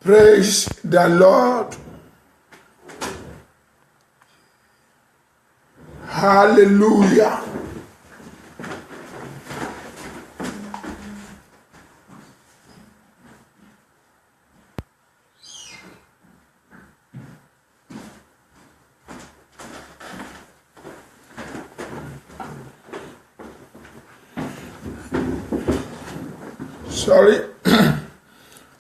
Praise the Lord. Hallelujah. Sorry.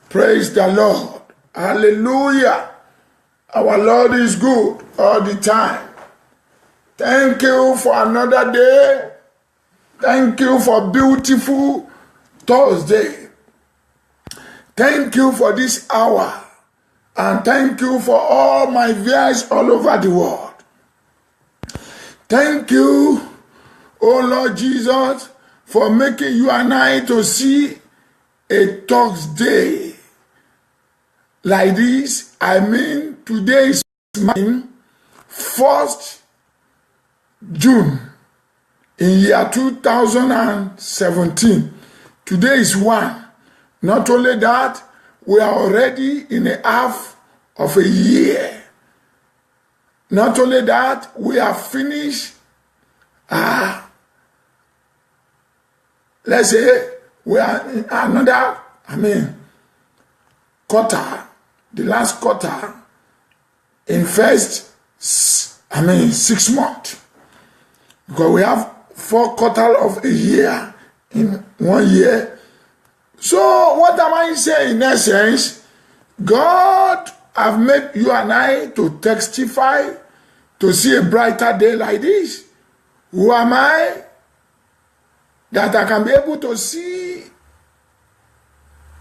Praise the Lord. Hallelujah. Our Lord is good all the time. Thank you for another day. Thank you for beautiful Thursday. Thank you for this hour. And thank you for all my viewers all over the world. Thank you, oh Lord Jesus, for making you and I to see a Thursday like this. I mean, today is my 1st June in year 2017. Today is 1. Not only that, we are already in a half of a year. Not only that, we have finished, let's say, we are in another, quarter, the last quarter in first, 6 months. Because we have 4 quarters of a year in 1 year. So what am I saying in essence? God have made you and I to testify to see a brighter day like this. Who am I that I can be able to see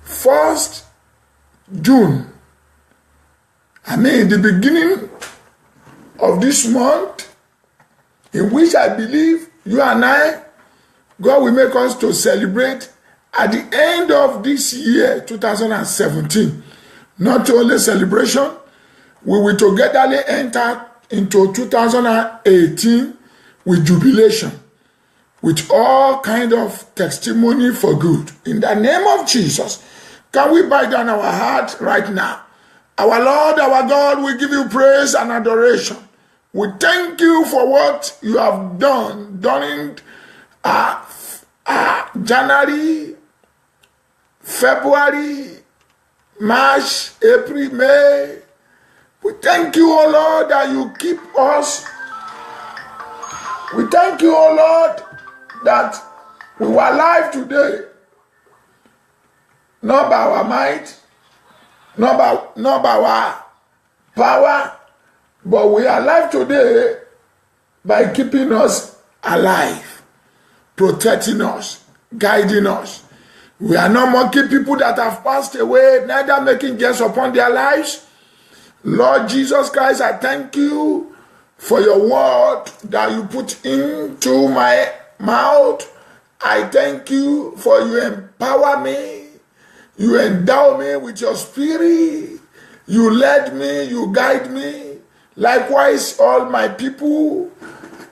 1st June? The beginning of this month, in which I believe you and I, God will make us to celebrate at the end of this year, 2017. Not only celebration, we will together enter into 2018 with jubilation, with all kind of testimony for good. In the name of Jesus, can we bow down our heart right now? Our Lord, our God, we give you praise and adoration. We thank you for what you have done during January, February, March, April, May. We thank you, O Lord, that you keep us. We thank you, O Lord, that we were alive today. Not by our might, not by our power, but we are alive today by keeping us alive, protecting us, guiding us. We are not mocking people that have passed away, neither making jest upon their lives. Lord Jesus Christ, I thank you for your word that you put into my mouth. I thank you for you empower me. You endow me with your spirit. You led me, you guide me. Likewise, all my people,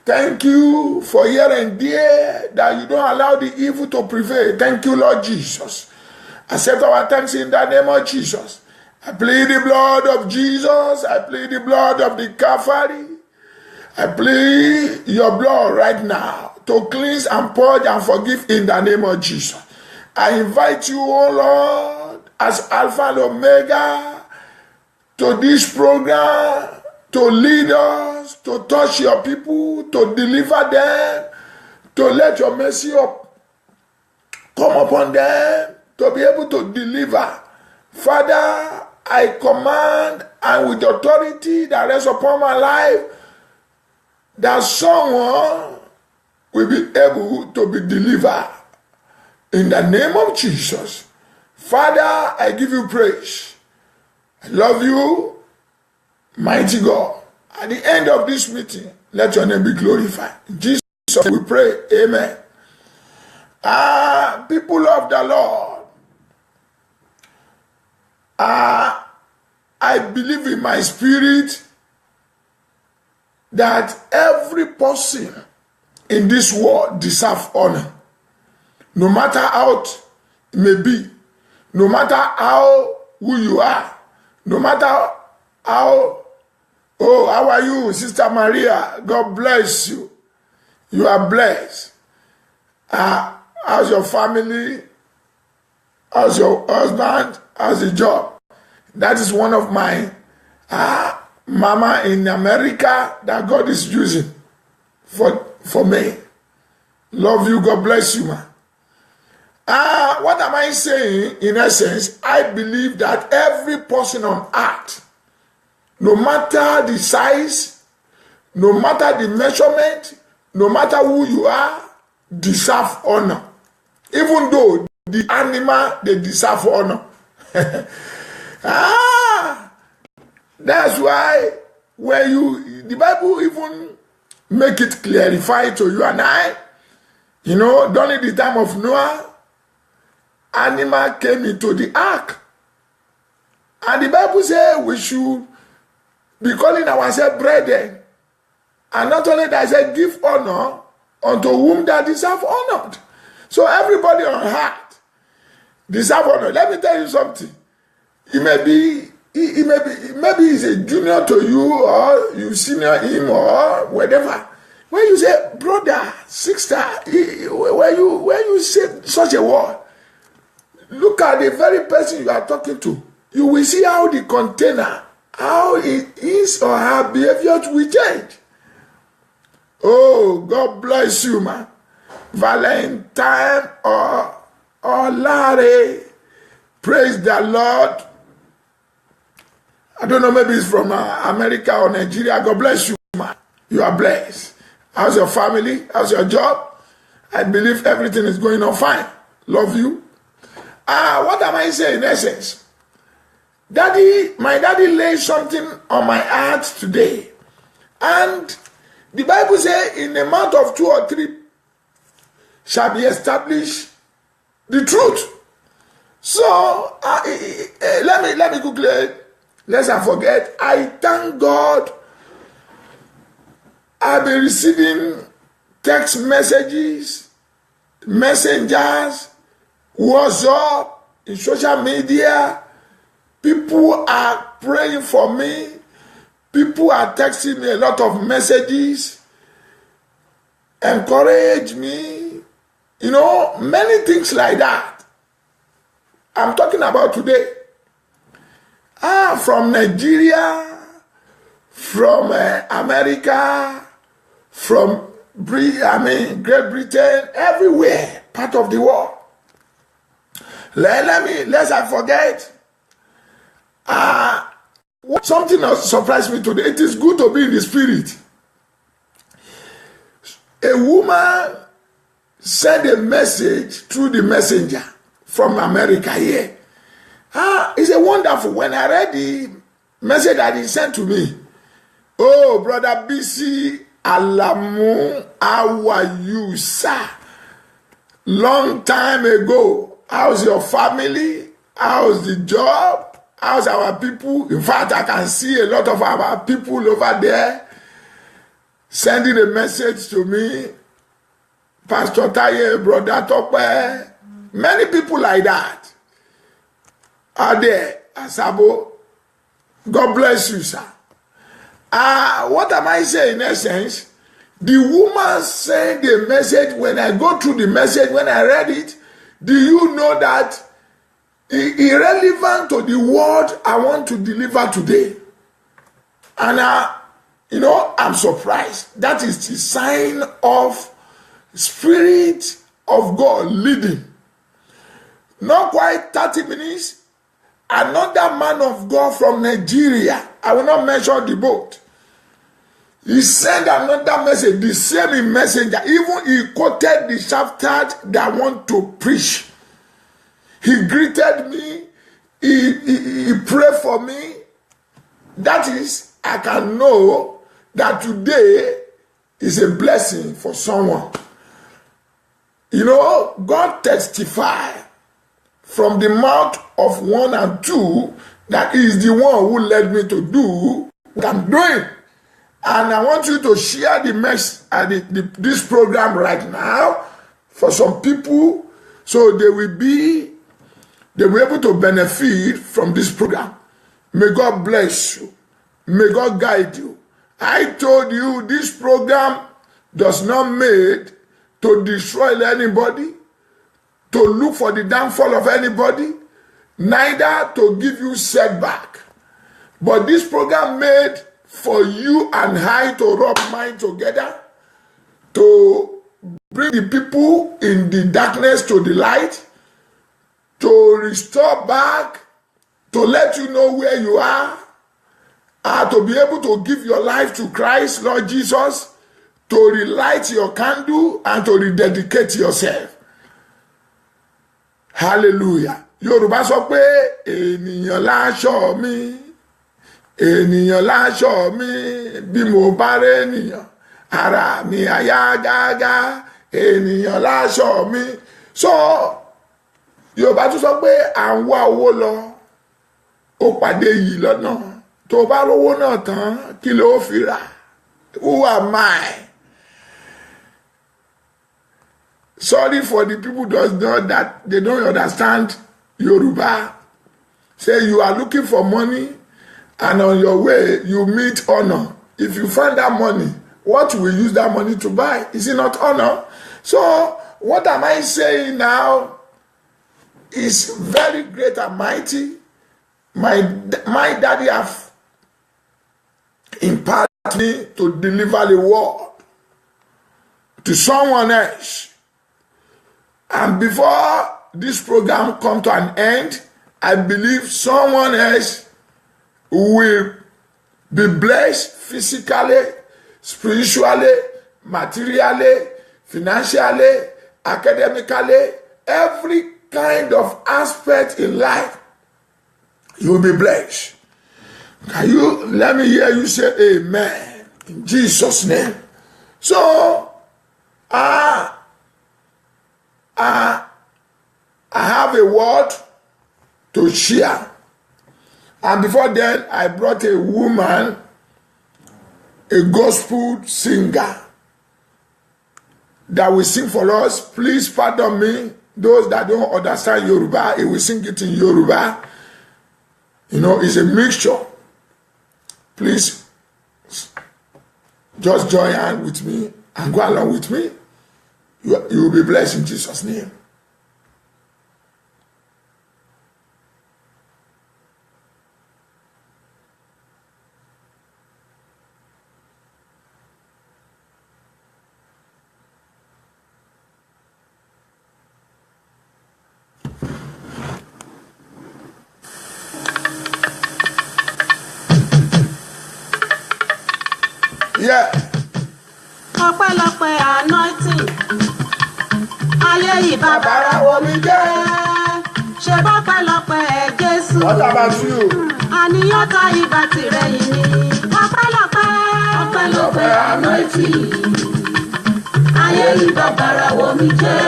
thank you for here and there that you don't allow the evil to prevail. Thank you, Lord Jesus. Accept our thanks in the name of Jesus. I plead the blood of Jesus. I plead the blood of the Calvary. I plead your blood right now to cleanse and purge and forgive in the name of Jesus. I invite you, O Lord, as Alpha and Omega, to this program, to lead us, to touch your people, to deliver them, to let your mercy come upon them, to be able to deliver. Father, I command, and with the authority that rests upon my life, that someone will be able to be delivered. In the name of Jesus. Father, I give you praise. I love you, mighty God. At the end of this meeting, let your name be glorified. In Jesus' we pray. Amen. People of the Lord, I believe in my spirit that every person in this world deserves honor. No matter how it may be, no matter how who you are, No matter how, oh, how are you, Sister Maria? God bless you. You are blessed. How's your family? How's your husband? How's the job? That is one of my mama in America that God is using for me. Love you. God bless you, man. What am I saying? In essence, I believe that every person on earth, no matter the size, no matter the measurement, no matter who you are, deserve honor. Even though the animal, they deserve honor. That's why when the Bible even make it clarify to you and I, you know, during the time of Noah, animal came into the ark. And the Bible says we should be calling ourselves brethren. And not only that, I said, give honor unto whom that deserve honored. So everybody on earth deserve honor. Let me tell you something. Maybe he's a junior to you, or you senior him, or whatever. When you say brother, sister, when you say such a word, look at the very person you are talking to. You will see how the container, how it is or her behavior will change. Oh, God bless you, man. Valentine or Larry. Praise the Lord. I don't know, maybe it's from America or Nigeria. God bless you, man. You are blessed. How's your family? How's your job? I believe everything is going on fine. Love you. What am I saying in essence? My daddy laid something on my heart today. And the Bible says, in the mouth of 2 or 3 shall be established the truth. So, let me quickly, lest I forget, I thank God I've been receiving text messages, messengers, WhatsApp, in social media. People are praying for me. People are texting me a lot of messages, encourage me, you know, many things like that. I'm talking about today. From Nigeria, from America, from Great Britain, everywhere, part of the world. Lest I forget, something else surprised me today. It is good to be in the spirit. A woman sent a message through the messenger from America here. It's a wonderful. When I read the message that he sent to me, oh, Brother BC Alamu, how are you, sir? Long time ago. How's your family? How's the job? How's our people? In fact, I can see a lot of our people over there sending a message to me. Pastor Taye, Brother Tope, many people like that are there. Asabo, God bless you, sir. What am I saying in essence? The woman sent the message. When I go through the message, when I read it, do you know that irrelevant to the word I want to deliver today? And you know, I'm surprised. That is the sign of Spirit of God leading. Not quite 30 minutes, another man of God from Nigeria, I will not mention the boat, he sent another message, the same messenger. Even he quoted the chapter that I want to preach. He greeted me. He prayed for me. That is, I can know that today is a blessing for someone. You know, God testified from the mouth of 1 and 2 that he is the one who led me to do what I'm doing. And I want you to share the this program right now for some people, so they will be able to benefit from this program. May God bless you. May God guide you. I told you this program does not made to destroy anybody, to look for the downfall of anybody, neither to give you setback. But this program made for you and I to rub mind together, to bring the people in the darkness to the light, to restore back, to let you know where you are, to be able to give your life to Christ, Lord Jesus, to relight your candle and to rededicate yourself. Hallelujah. Yorùbá sọ pé ènìyàn láṣọ mi, ènìyàn láṣọ mi, bí mo bá rẹ́ ènìyàn, ara mi á yá gágá, ènìyàn láṣọ mi. So, Yorùbá tún sọ pé à ń wá owó lọ, ó pàdé yìí lọ́nà, tó bá rówó náà tán, kí ló fi rà? Who am I? Sorry for the people that they don't understand Yoruba. Say you are looking for money and on your way you meet honor. If you find that money, what will you use that money to buy? Is it not honor? So what am I saying now is very great and mighty. My daddy have imparted me to deliver the word to someone else. And before this program come to an end, I believe someone else will be blessed physically, spiritually, materially, financially, academically, every kind of aspect in life. You will be blessed. Can you let me hear you say amen in Jesus' name? So, I have a word to share. And before then, I brought a woman, a gospel singer, that will sing for us. Please pardon me. Those that don't understand Yoruba, he will sing it in Yoruba. You know, it's a mixture. Please, just join hand with me and go along with me. You will be blessed in Jesus' name. Yeah. Ọpẹ́lọpẹ́ anointing. Ayé ìbàbàrà omi jẹ́. Ṣé bọ́pẹ́lọpẹ́ Jésù? What about you? Àníyàn ta ìbá tirẹ̀ yìí ni. Ọpẹ́lọpẹ́ anointing. Ayé ìbàbàrà omi jẹ́.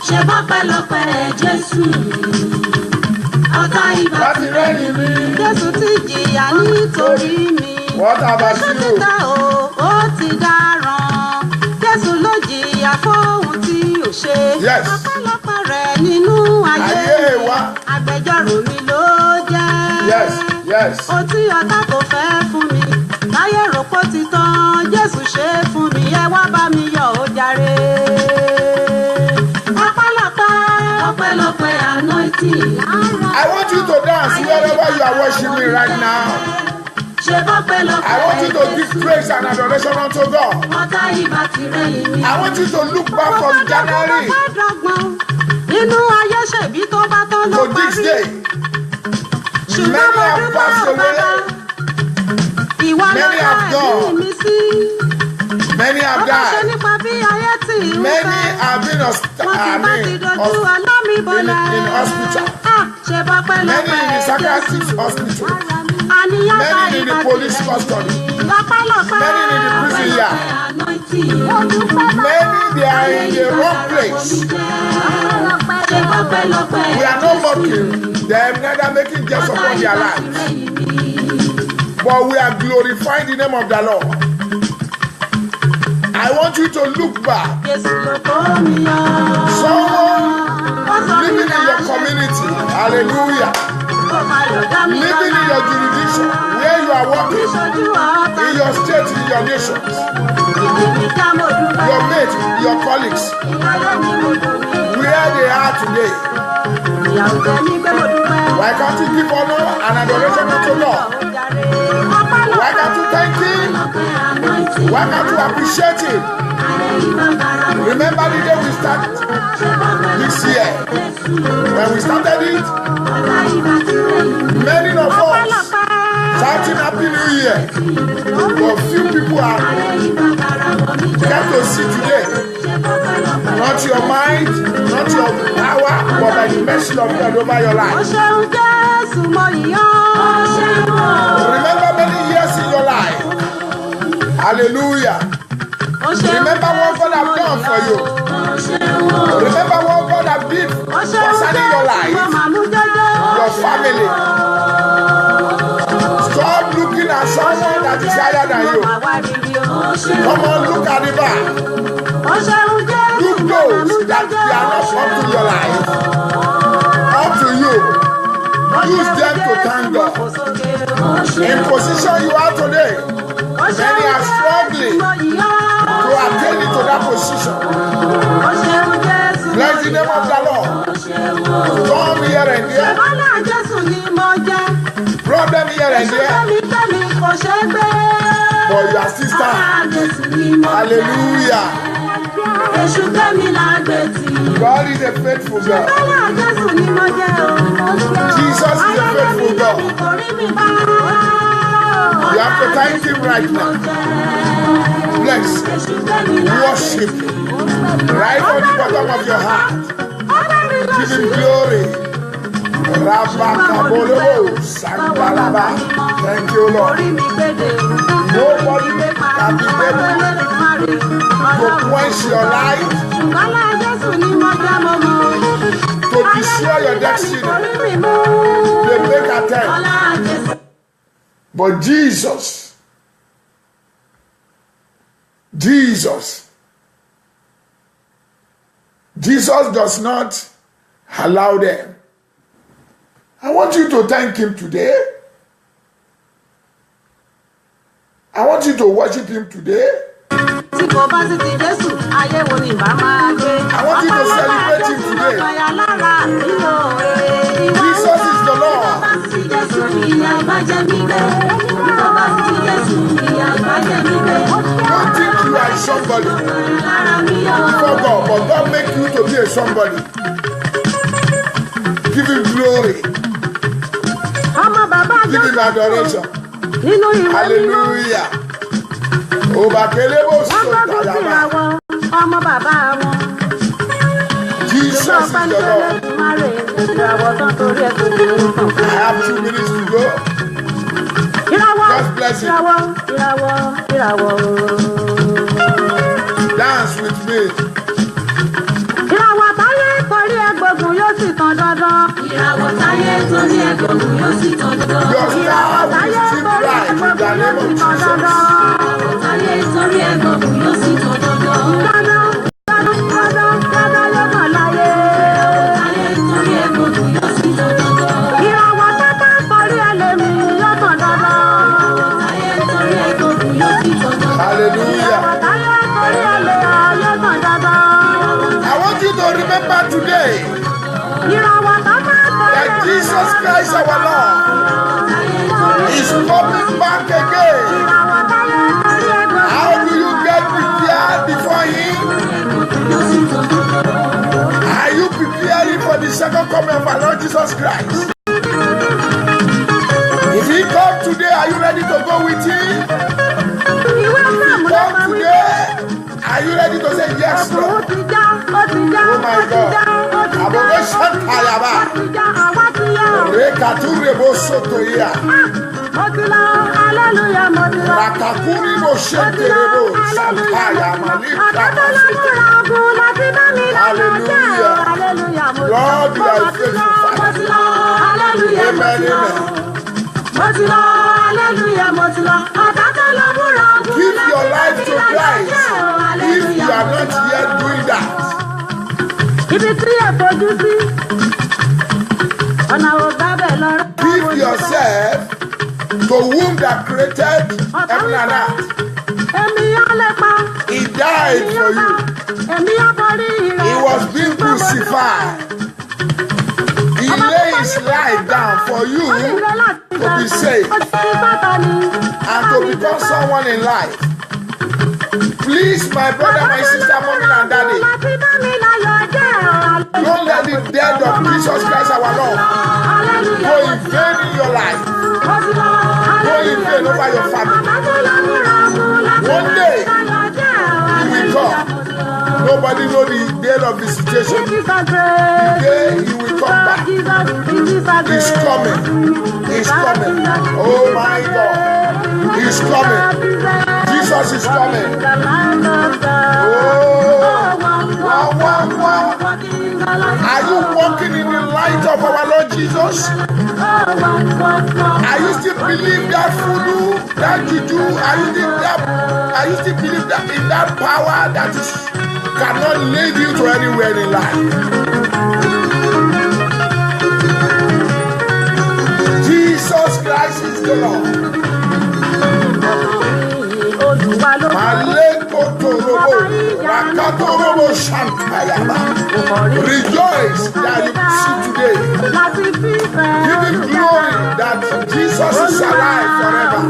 Ṣé bọ́pẹ́lọpẹ́ Jésù? Ọ̀tá ìbá tirẹ̀ yìí ni. Jésù ti jìyà nítorí mi. What about you? Ó ti dáràn. Jésù ló jìyà fóhun tí ò ṣe. Yes. Ọpẹ́lọpẹ́ rẹ̀ nínú ayé wa. Agbẹjọ́rò mi ló jẹ́. Yes, yes. Ó tí ọ̀tá kò fẹ́ fún mi. Láyé rò pó ti tán. Jésù ṣe é fún mi. Ẹ wá bá mi yọ̀ ó jàre. Ọpẹ́lọpẹ́ anointing. I want you to dance wherever you are worshiping me right now. I want you to give praise and adoration unto God. I want you to look back from January to this day. Many have passed away. Many have gone. Many have died. Many have been in hospital. Many in the psychiatric hospital. Many in the police custody. Many in the prison yard. Many they are in the wrong place. We are not mocking them, neither making jest upon their lives. But we are glorifying the name of the Lord. I want you to look back. Someone living in your community. Hallelujah. living in your jurisdiction, where you are working, in your state, in your nations, your mates, your colleagues, where they are today. Why can't you give honor and adoration unto God? Why can't you thank Him? Why can't you appreciate Him? Remember the day we started this year. When we started it, many of us shouting Happy New Year. But few people are get to see today. Not your mind, not your power, but by the mercy of God over your life. Remember many years in your life. Hallelujah. Remember what God has done for you. Remember what God has done concerning your life, your family. Stop looking at someone that is higher than you. Come on, look at the back. Look those that they are not up to your life, up to you. Use them to thank God. In position you are today, many are struggling to attain to that position. Bless the name of the Lord. Come here and there. Problem here and there. But you are still standing. Hallelujah. God is a faithful God. Jesus is a faithful God. You have to thank Him right now. Bless, worship Him right from the bottom of your heart. Give Him glory. Thank you, Lord. Nobody can be able to quench your life, to destroy your destiny. They make attempt. But Jesus does not allow them. I want you to thank Him today. I want you to worship Him today. I want you to celebrate Him today. Jesus is the Lord. Don't think you are somebody before God, but God make you to be a somebody. Give Him glory. Give Him adoration. Hallelujah. Jesus is the Lord. I have 2 minutes to go. Just bless Him. Dance with me. Your star will still bright in the name of Hallelujah. I want you to remember today that Jesus Christ our Lord is coming back again. How do you get prepared before Him? Are you preparing for the second coming of our Lord Jesus Christ? If He comes today, are you ready to go with Him? If He comes today, are you ready to say yes, Lord? Oh my God. Hallelujah. Lord, you are faithful, Father. Amen. Give your life to Christ if you are not yet doing that. Give yourself to whom that created heaven and earth. He died for you. He was being crucified. He laid his life down for you to be saved and to become someone in life. Please, my brother, my sister, mommy and daddy, don't let the death of Jesus Christ our Lord go in vain in your life. Go in vain over your family. One day, he will come. Nobody knows the day of visitation. The day he will come back. He's coming. He's coming. Oh my God. He's coming. Jesus is coming. Are you walking in the light of our Lord Jesus? Are you still believe that voodoo, that juju? Are you still believe that in that power that is cannot lead you to anywhere in life? Jesus Christ is the Lord. Rejoice that you see today. Give him glory that Jesus is alive forever.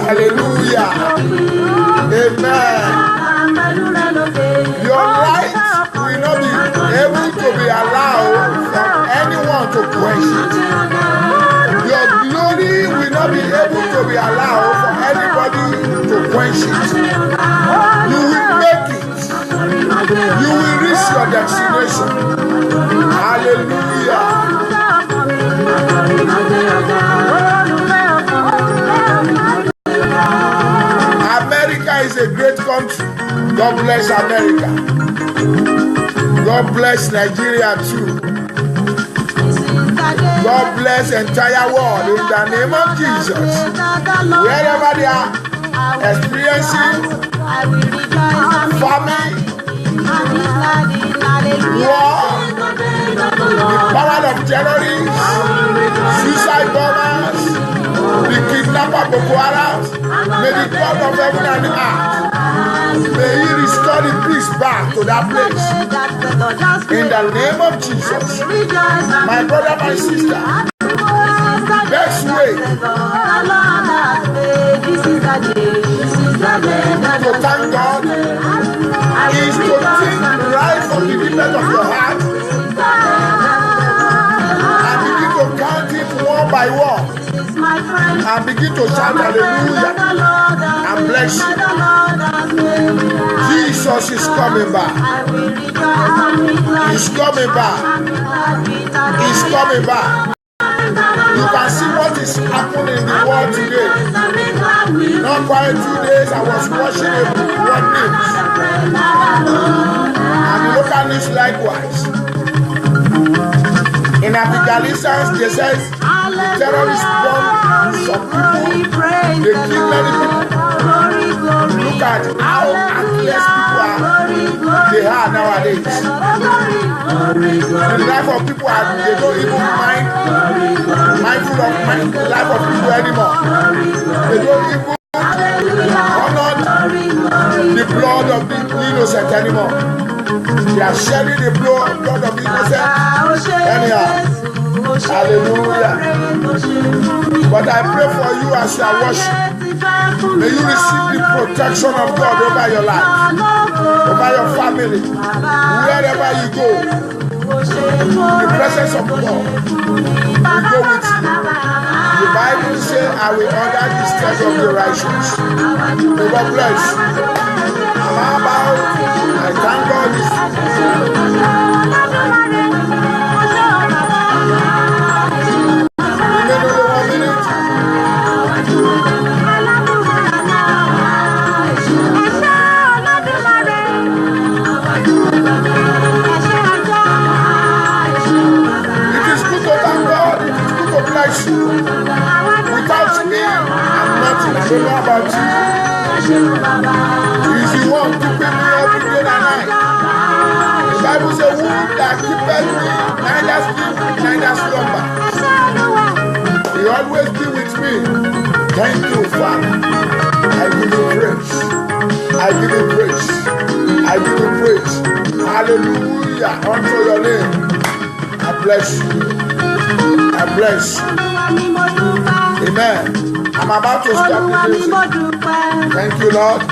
Hallelujah. Amen. Your light will not be able to be allowed for anyone to quench it. Your glory will not be able to be allowed for anybody to quench it. You will make it. You will reach your destination. Hallelujah. America is a great country. God bless America. God bless Nigeria too. God bless the entire world in the name of Jesus. Wherever they are experiencing famine, war, the power of terrorists, suicide bombers, the kidnapper Boko Haram, may the God of heaven and earth, may he restore the peace back to that place. In the name of Jesus, my brother, my sister, best way to thank God is to think right from the depth of your heart and begin to count it one by one and begin to shout hallelujah and bless you. Jesus is coming back. He's coming back. He's coming back. You can see what is happening in the world today. Not quite 2 days, I was watching a world news. And the local news likewise. In Afghanistan, they said terrorists bomb some people. They kill many people. Look at how heartless people they are nowadays. The life of people they don't even mindful of the life of people anymore. They don't even honor the blood of the innocent anymore. They are shedding the blood of the innocent anyhow. Hallelujah. But I pray for you as you are worshiping. May you receive the protection of God over your life, over your family, wherever you go. The presence of God will go with you. The Bible says, I will order the steps of the righteous. May God bless you. I'm about, I thank God this. Without him, I'm nothing. I don't know about you. He's the one to pick me up day and night. The Bible says, who that keepeth me, neither sleep, neither slumber. He always be with me. Thank you, Father. I give you praise. I give you praise. I give you praise. Hallelujah. Unto your name. I bless you. I bless you. Amen. I'm about to start the music. Thank you, Lord.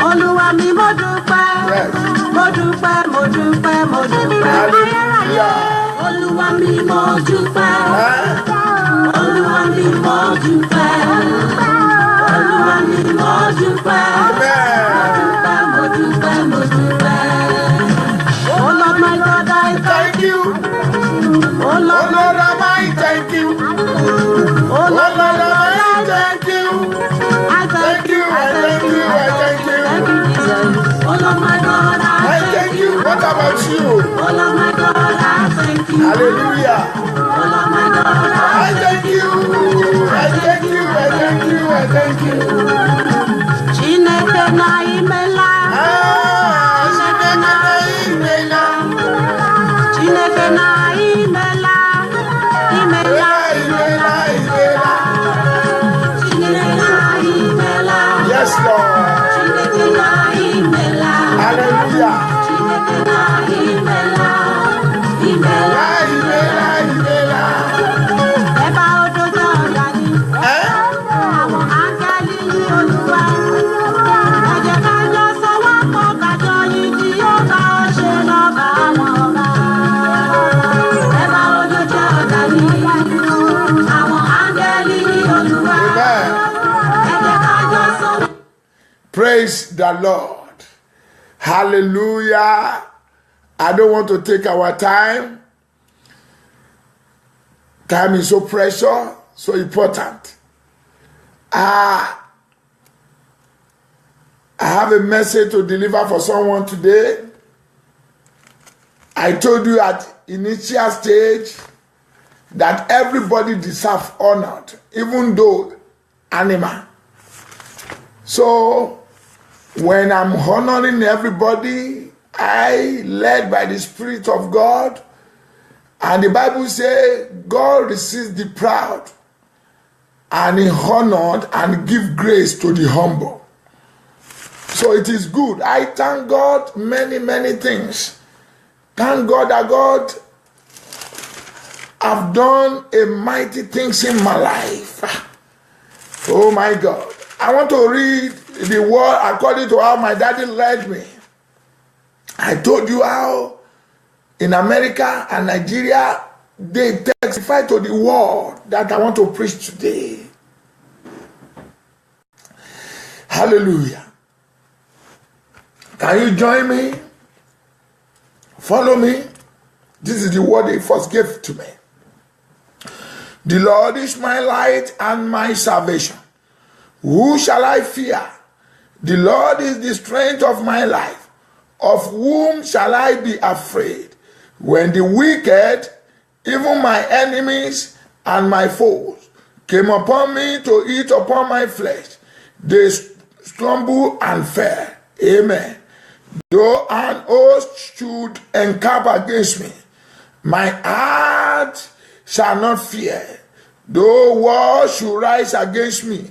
Olúwa mi mo dúpẹ́, Yes. mo dúpẹ́, mo dúpẹ́, mo dúpẹ́. Hallelujah. Olúwa mi mo dúpẹ́, Huh? Olúwa mi mo dúpẹ́, Olúwa mi mo dúpẹ́. Amen. Mo dúpẹ́, mo dúpẹ́. Oh Lord my God, I Thank you. oh Lord, Oh Lord, am I thank you. oh Oh Lord, Lord, am I thank you. I Thank you. I thank you. I thank you. Thank you, Jesus. Oh Lord my God, I thank you. What about you? Oh Lord my God, I thank you. Hallelujah. Oh Lord my God, I thank you. I thank you. I thank you. I thank you. Chineke na imela. Chineke na imela. Chineke na imela. Imela, imela, imela. Chineke na imela. Yes, Lord. Chineke na imela. Hallelujah. Chineke na imela. Imela. Imela, imela. Eba odo jọ̀ọ̀dá ni. Àwọn áńgẹ́lì ní Olúwa. Ẹ jẹ́ ká jọ sowọ́pọ̀ kájọ yìn Jèhófà ó ṣe lọ́ba àwọn ọba. Eba odo jọ̀ọ̀dá ni. Àwọn áńgẹ́lì ní Olúwa. Amen. Ẹ jẹ́ ká jọ sowọ́pọ̀. Praise the Lord. Hallelujah. I don't want to take our time. Time is so precious, so important. I have a message to deliver for someone today. I told you at initial stage that everybody deserves honor, even though animal. So when I'm honoring everybody, I led by the Spirit of God. And the Bible says God resists the proud and he honored and give grace to the humble. So it is good. I thank God many things. Thank God that God have done a mighty things in my life. Oh my God. I want to read the word according to how my daddy led me. I told you how in America and Nigeria, they testify to the word that I want to preach today. Hallelujah. Can you join me? Follow me. This is the word they first gave to me. The Lord is my light and my salvation. Who shall I fear? The Lord is the strength of my life. Of whom shall I be afraid? When the wicked, even my enemies and my foes, came upon me to eat upon my flesh, they stumbled and fell. Amen. Though an host should encamp against me, my heart shall not fear. Though war should rise against me,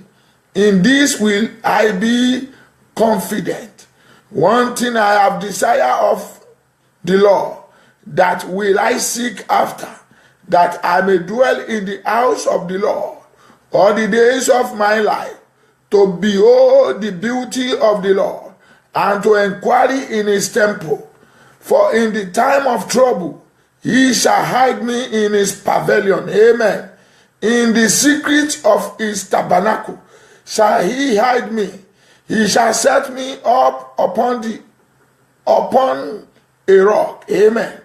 in this will I be confident. One thing I have desire of the Lord, that will I seek after, that I may dwell in the house of the Lord all the days of my life, to behold the beauty of the Lord, and to inquire in his temple. For in the time of trouble, he shall hide me in his pavilion. Amen. In the secret of his tabernacle shall he hide me. He shall set me up upon a rock. Amen.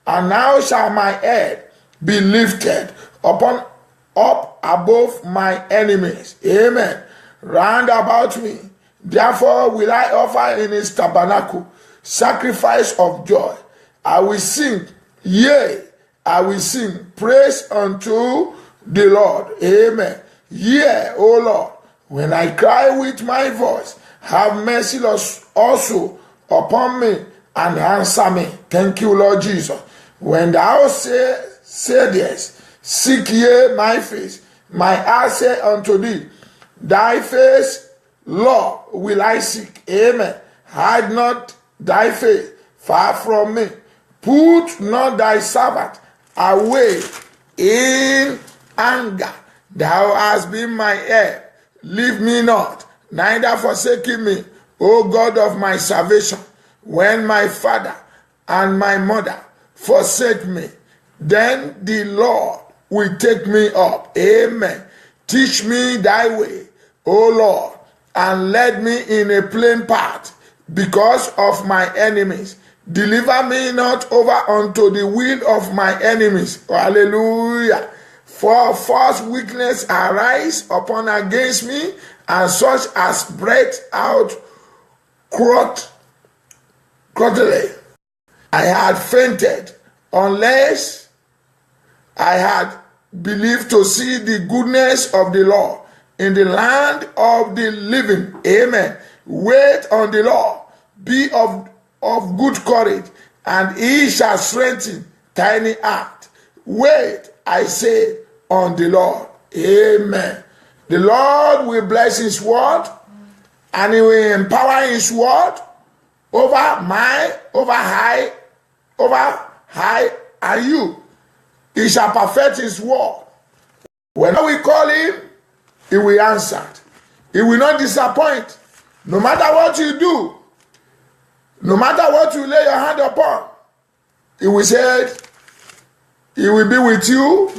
And now shall my head be lifted up above my enemies. Amen. Round about me. Therefore will I offer in his tabernacle sacrifice of joy. I will sing, yea, I will sing praise unto the Lord. Amen. Yea, O Lord, when I cry with my voice, have mercy also upon me and answer me. Thank you, Lord Jesus. When thou say this, seek ye my face. My heart say unto thee, thy face, Lord, will I seek. Amen. Hide not thy face far from me. Put not thy servant away in anger. Thou hast been my help. Leave me not, neither forsaking me, O God of my salvation. When my father and my mother forsake me, then the Lord will take me up. Amen. Teach me thy way, O Lord, and lead me in a plain path because of my enemies. Deliver me not over unto the will of my enemies. Hallelujah. For false weakness arise upon against me, and such as break out quarterly. I had fainted unless I had believed to see the goodness of the Lord in the land of the living. Amen. Wait on the Lord. Be of good courage, and he shall strengthen thine heart. Wait, I say, on the Lord. Amen. The Lord will bless his word, and he will empower his word over high, and you. He shall perfect his word. When we call him, he will answer. He will not disappoint. No matter what you do, no matter what you lay your hand upon, he will say, he will be with you.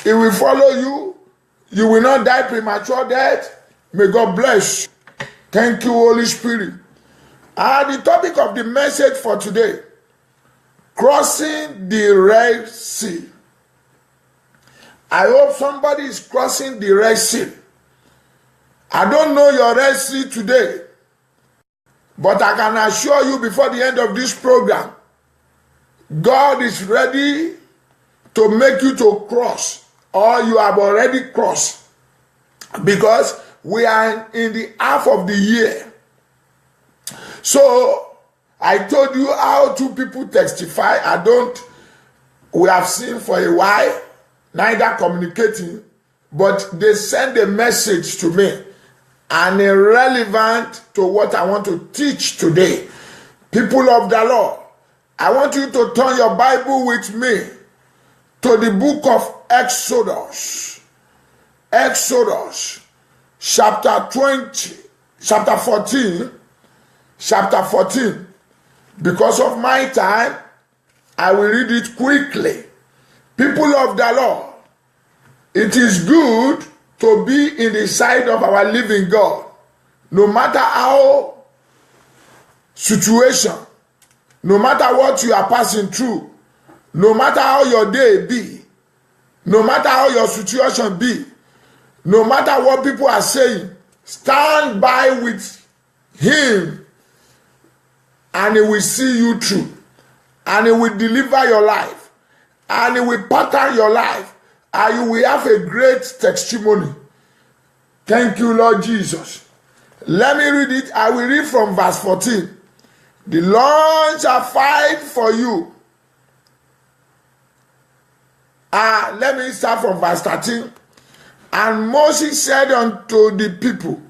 He will follow you. You will not die premature death. May God bless you. Thank you, Holy Spirit. The topic of the message for today, crossing the Red Sea. I hope somebody is crossing the Red Sea. I don't know your Red Sea today, but I can assure you before the end of this program, God is ready to make you to cross, or you have already crossed, because we are in the half of the year. So I told you how two people testify. We have seen for a while, neither communicating, but they send a message to me, and relevant to what I want to teach today. People of the Lord, I want you to turn your Bible with me to the book of Exodus. Exodus, chapter 14. Because of my time, I will read it quickly. People of the Lord, it is good to be in the sight of our living God. No matter how situation, no matter what you are passing through, no matter how your day be, no matter how your situation be, no matter what people are saying, stand by with him, and he will see you through, and he will deliver your life, and he will pattern your life, and you will have a great testimony. Thank you, Lord Jesus. Let me read it. I will read from verse 14. The Lord shall fight for you. Let me start from verse 13. And Moses said unto the people,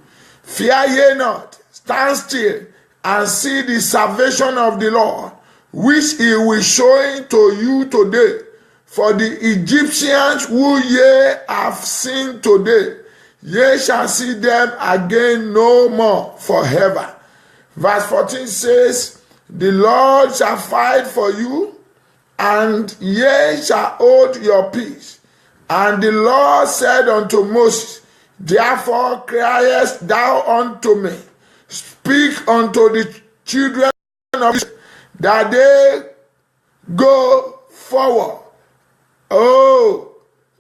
fear ye not, stand still, and see the salvation of the Lord, which he will show to you today. For the Egyptians who ye have seen today, ye shall see them again no more forever. Verse 14 says, the Lord shall fight for you, and ye shall hold your peace. And the Lord said unto Moses, therefore criest thou unto me, speak unto the children of Israel, that they go forward. Oh,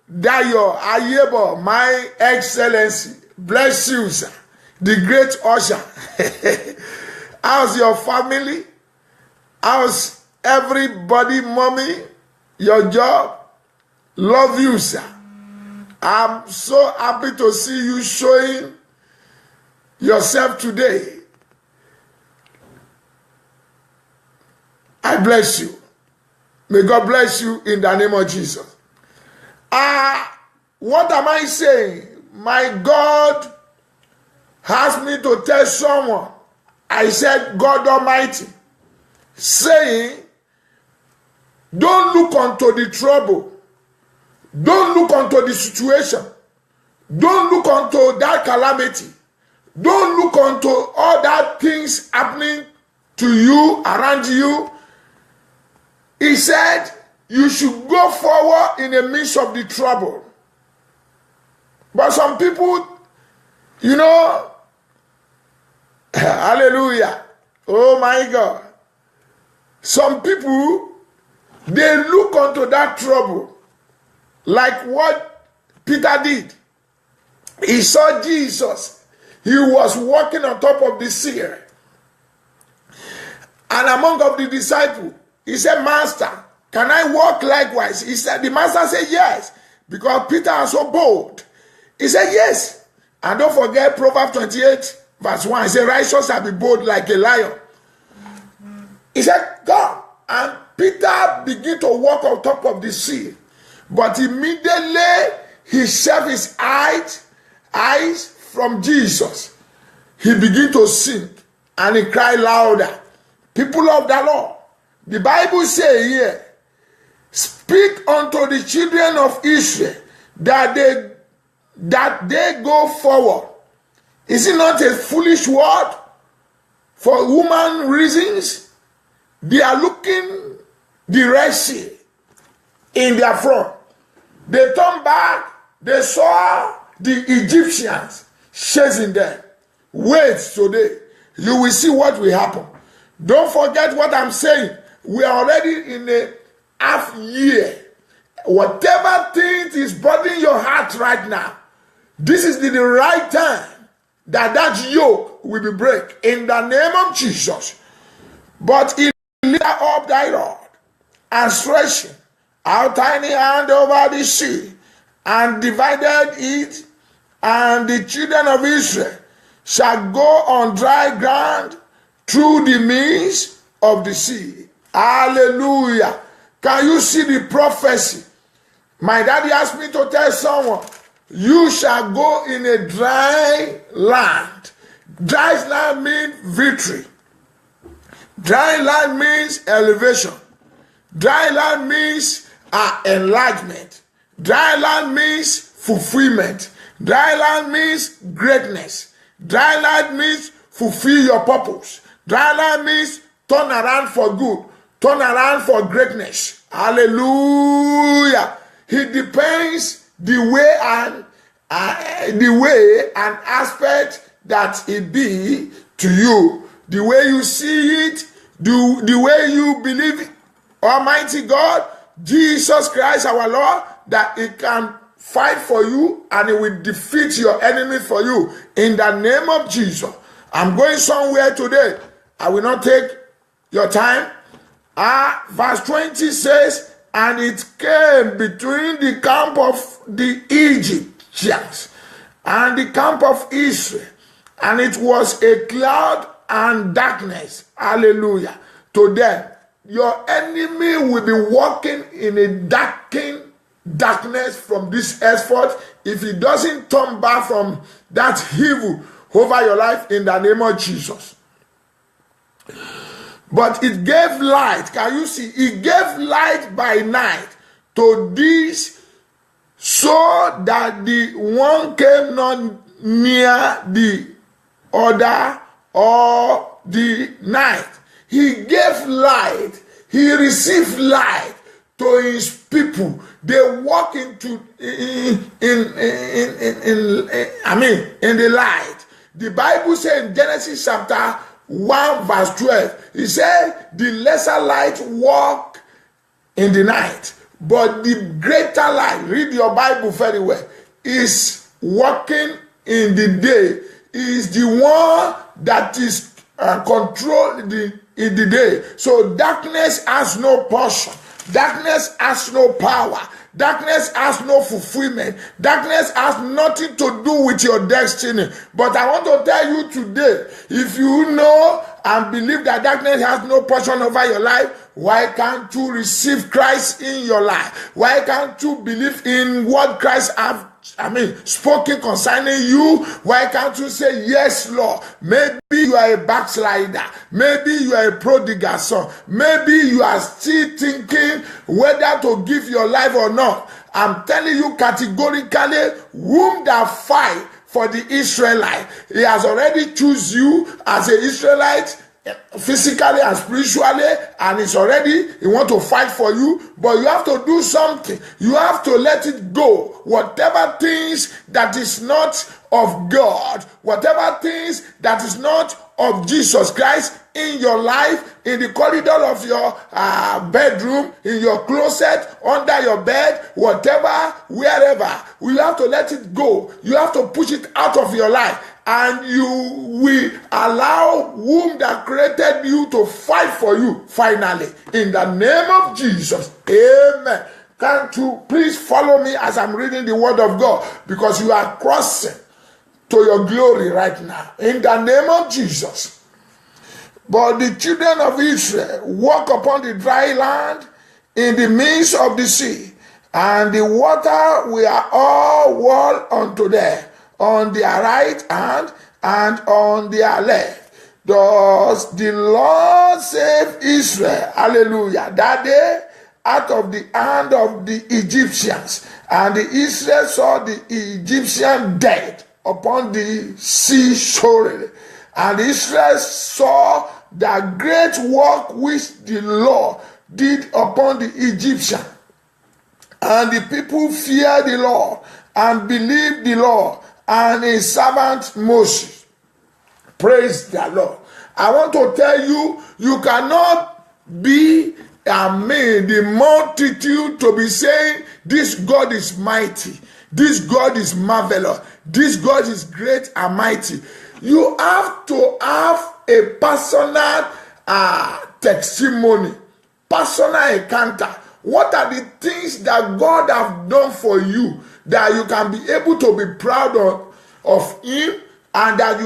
Dayo Ayebo, my excellency, bless you, sir, the great usher. How's your family? How's everybody, mommy? Your job? Love you, sir. I'm so happy to see you showing yourself today. I bless you. May God bless you in the name of Jesus. What am I saying? My God asked me to tell someone. I said, God Almighty, saying, don't look unto the trouble. Don't look unto the situation. Don't look unto that calamity. Don't look unto all that things happening to you, around you. He said, you should go forward in the midst of the trouble. But some people, you know, hallelujah, oh my God. Some people, they look unto that trouble like what Peter did. He saw Jesus. He was walking on top of the sea. And among of the disciples, he said, Master, can I walk likewise? He said, the master said, yes, because Peter was so bold. He said, yes. And don't forget Proverbs 28, verse 1. He said, righteous shall be bold like a lion. He said, come. And Peter began to walk on top of the sea. But immediately he shaved his eyes from Jesus. He began to sink and he cried louder. People of the Lord, the Bible says here, speak unto the children of Israel that they go forward. Is it not a foolish word for human reasons? They are looking the Red Sea in their front. They turned back, they saw the Egyptians chasing them. Wait today, you will see what will happen. Don't forget what I'm saying. We are already in a half year. Whatever thing is bothering your heart right now, this is the right time that yoke will be break in the name of Jesus. But he lifted up thy rod and stretched out tiny hand over the sea and divided it, and the children of Israel shall go on dry ground through the midst of the sea. Hallelujah. Can you see the prophecy? My daddy asked me to tell someone, you shall go in a dry land. Dry land means victory. Dry land means elevation. Dry land means enlargement. Dry land means fulfillment. Dry land means greatness. Dry land means fulfill your purpose. Dry land means turn around for good. Turn around for greatness. Hallelujah. It depends the way and aspect that it be to you. The way you see it, the way you believe Almighty God, Jesus Christ our Lord, that He can fight for you and He will defeat your enemy for you. In the name of Jesus. I'm going somewhere today. I will not take your time. Verse 20 says, and it came between the camp of the Egyptians and the camp of Israel, and it was a cloud and darkness. Hallelujah. To them, your enemy will be walking in a darkness from this effort if he doesn't turn back from that evil over your life in the name of Jesus. But it gave light. Can you see? It gave light by night to this, so that the one came not near the other all the night. He gave light. He received light to his people. They walk into in the light. The Bible says in Genesis chapter 1 verse 12, he said, the lesser light walk in the night, but the greater light, read your Bible very well, is walking in the day, is the one that is controlled in the day. So darkness has no portion. Darkness has no power. Darkness has no fulfillment. Darkness has nothing to do with your destiny. But I want to tell you today, if you know and believe that darkness has no portion over your life, why can't you receive Christ in your life? Why can't you believe in what Christ have spoken concerning you? Why can't you say, yes, Lord? Maybe you are a backslider. Maybe you are a prodigal son. Maybe you are still thinking whether to give your life or not. I'm telling you categorically, whom that fight for the Israelite, he has already choose you as an Israelite, physically and spiritually, and he want to fight for you, but you have to do something. You have to let it go. Whatever things that is not of God, whatever things that is not of Jesus Christ in your life, in the corridor of your bedroom, in your closet, under your bed, whatever, wherever, you have to let it go. You have to push it out of your life. And you will allow whom that created you to fight for you finally. In the name of Jesus. Amen. Can't you please follow me as I'm reading the word of God? Because you are crossing to your glory right now. In the name of Jesus. But the children of Israel walk upon the dry land in the midst of the sea. And the water were all wall unto them, on their right hand and on their left. Thus the Lord saved Israel, hallelujah, that day out of the hand of the Egyptians. And the Israel saw the Egyptian dead upon the sea shore. And Israel saw the great work which the Lord did upon the Egyptian. And the people feared the Lord and believed the Lord and his servant Moses. Praise the Lord. I want to tell you, you cannot be the multitude to be saying, this God is mighty, this God is marvelous, this God is great and mighty. You have to have a personal testimony, personal encounter. What are the things that God have done for you that you can be able to be proud of him, and that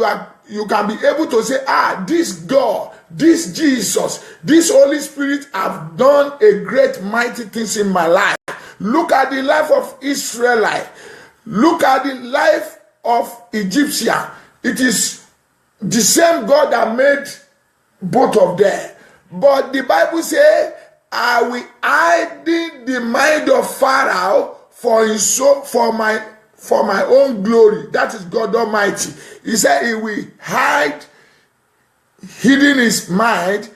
you can be able to say, this God, this Jesus, this Holy Spirit have done a great mighty things in my life. Look at the life of Israelite. Look at the life of Egyptian. It is the same God that made both of them. But the Bible says, I will hide the mind of Pharaoh for his soul, for my own glory. That is God Almighty. He said he will hidden his mind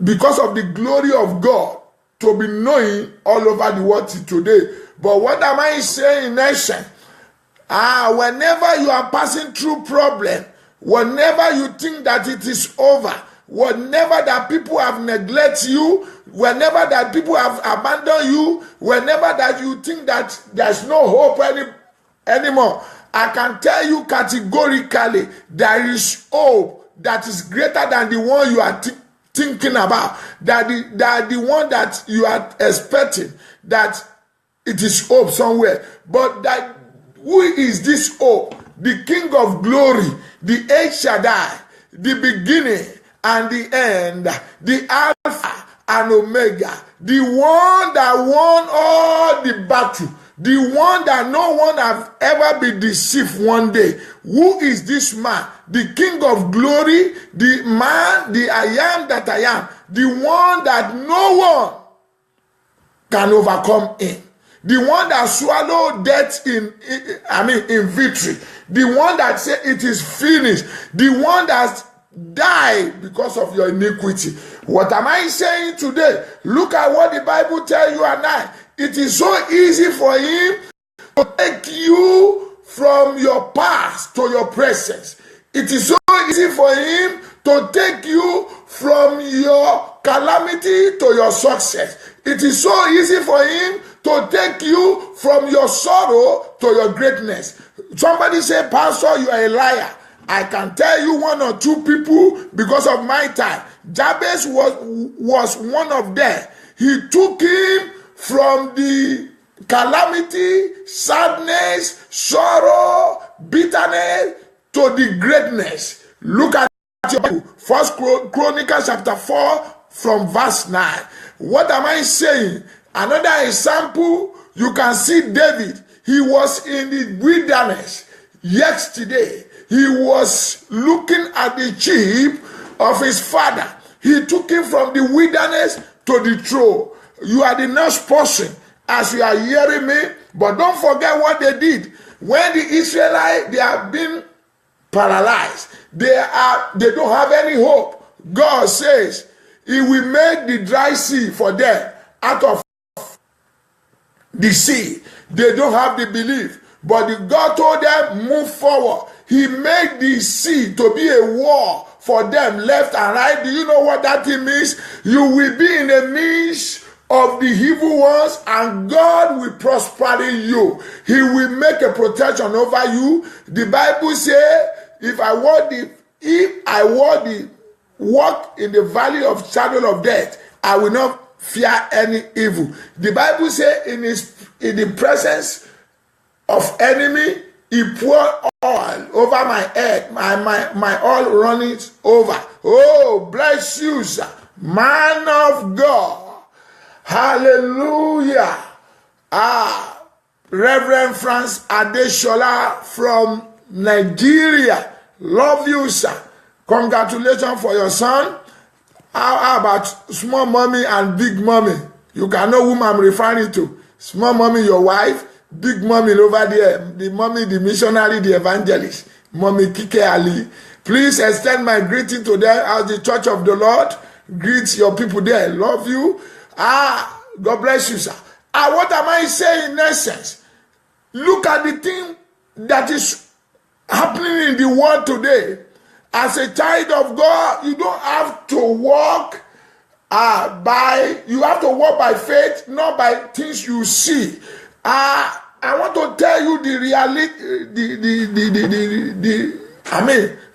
because of the glory of God to be known all over the world today. But what am I saying, nation? Whenever you are passing through problem, whenever you think that it is over, whenever that people have neglected you, whenever that people have abandoned you, whenever that you think that there's no hope anymore, I can tell you categorically, there is hope that is greater than the one you are thinking about, that the one that you are expecting, that it is hope somewhere. But that who is this hope? The King of Glory, the El Shaddai, the beginning and the end, the Alpha and Omega, the one that won all the battle, the one that no one have ever been deceived one day. Who is this man? The King of Glory, the man, the I am that I am, the one that no one can overcome him. The one that swallowed death in victory. The one that said it is finished. The one that died because of your iniquity. What am I saying today? Look at what the Bible tells you and I. It is so easy for him to take you from your past to your presence. It is so easy for him to take you from your calamity to your success. It is so easy for him to take you from your sorrow to your greatness. Somebody say, Pastor, you are a liar. I can tell you one or two people because of my time. Jabez was one of them. He took him from the calamity, sadness, sorrow, bitterness to the greatness. Look at First Chronicles chapter 4 from verse 9. What am I saying? Another example, you can see David. He was in the wilderness yesterday. He was looking at the sheep of his father. He took him from the wilderness to the throne. You are the next person as you are hearing me, but don't forget what they did. When the Israelites, they have been paralyzed. They don't have any hope. God says he will make the dry sea for them out of the sea. They don't have the belief. But God told them, move forward. He made the sea to be a wall for them, left and right. Do you know what that thing means? You will be in the midst of the evil ones, and God will prosper you. He will make a protection over you. The Bible says, if I walk in the valley of shadow of death, I will not fear any evil. The Bible says, in the presence of enemy, he poured oil over my head, my oil running over. Oh, bless you, sir, man of God. Hallelujah. Reverend Franz Adeshola from Nigeria. Love you, sir. Congratulations for your son. How about small mommy and big mommy? You can know whom I'm referring to. Small mommy, your wife. Big mommy over there. The mommy, the missionary, the evangelist. Mommy Kike Ali. Please extend my greeting to them as the Church of the Lord. Greet your people there. Love you. God bless you, sir. What am I saying in essence? Look at the thing that is happening in the world today. As a child of God, you don't have to walk you have to walk by faith, not by things you see. I want to tell you the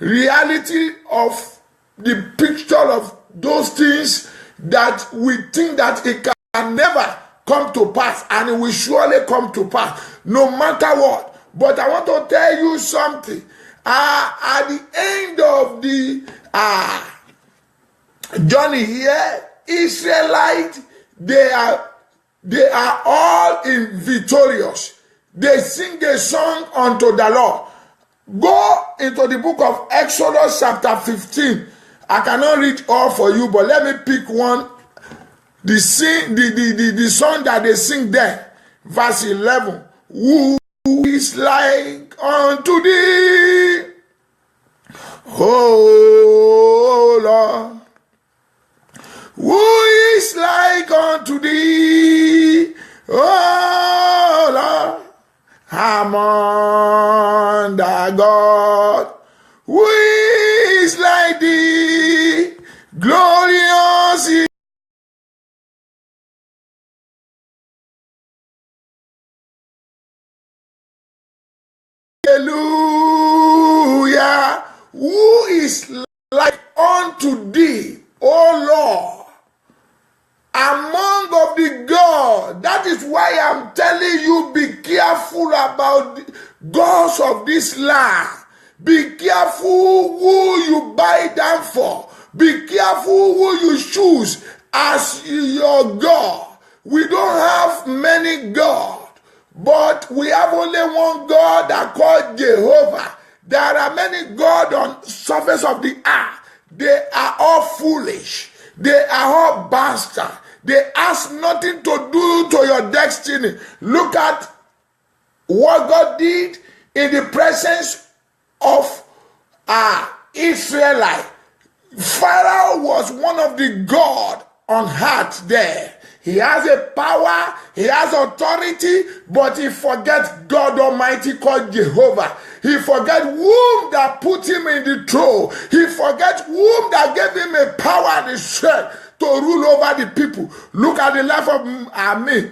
reality of the picture of those things that we think that it can never come to pass, and it will surely come to pass, no matter what. But I want to tell you something. At the end of the journey here, Israelites, they are all in victorious. They sing a song unto the Lord. Go into the book of Exodus chapter 15. I cannot read all for you, but let me pick one. The song that they sing there, verse 11. Who is like unto thee, O Lord? Who is like unto thee, O Lord? Among the God, who is like thee, glorious in hallelujah. Who is like unto thee, O Lord? Among of the God. That is why I'm telling you, be careful about the gods of this land. Be careful who you buy them for. Be careful who you choose as your God. We don't have many gods, but we have only one God that called Jehovah. There are many gods on the surface of the earth. They are all foolish. They are all bastards. They ask nothing to do to your destiny. Look at what God did in the presence of Israelite. Pharaoh was one of the gods on earth there. He has a power, he has authority, but he forgets God Almighty called Jehovah. He forgets whom that put him in the throne. He forgets whom that gave him a power and a strength to rule over the people. Look at the life of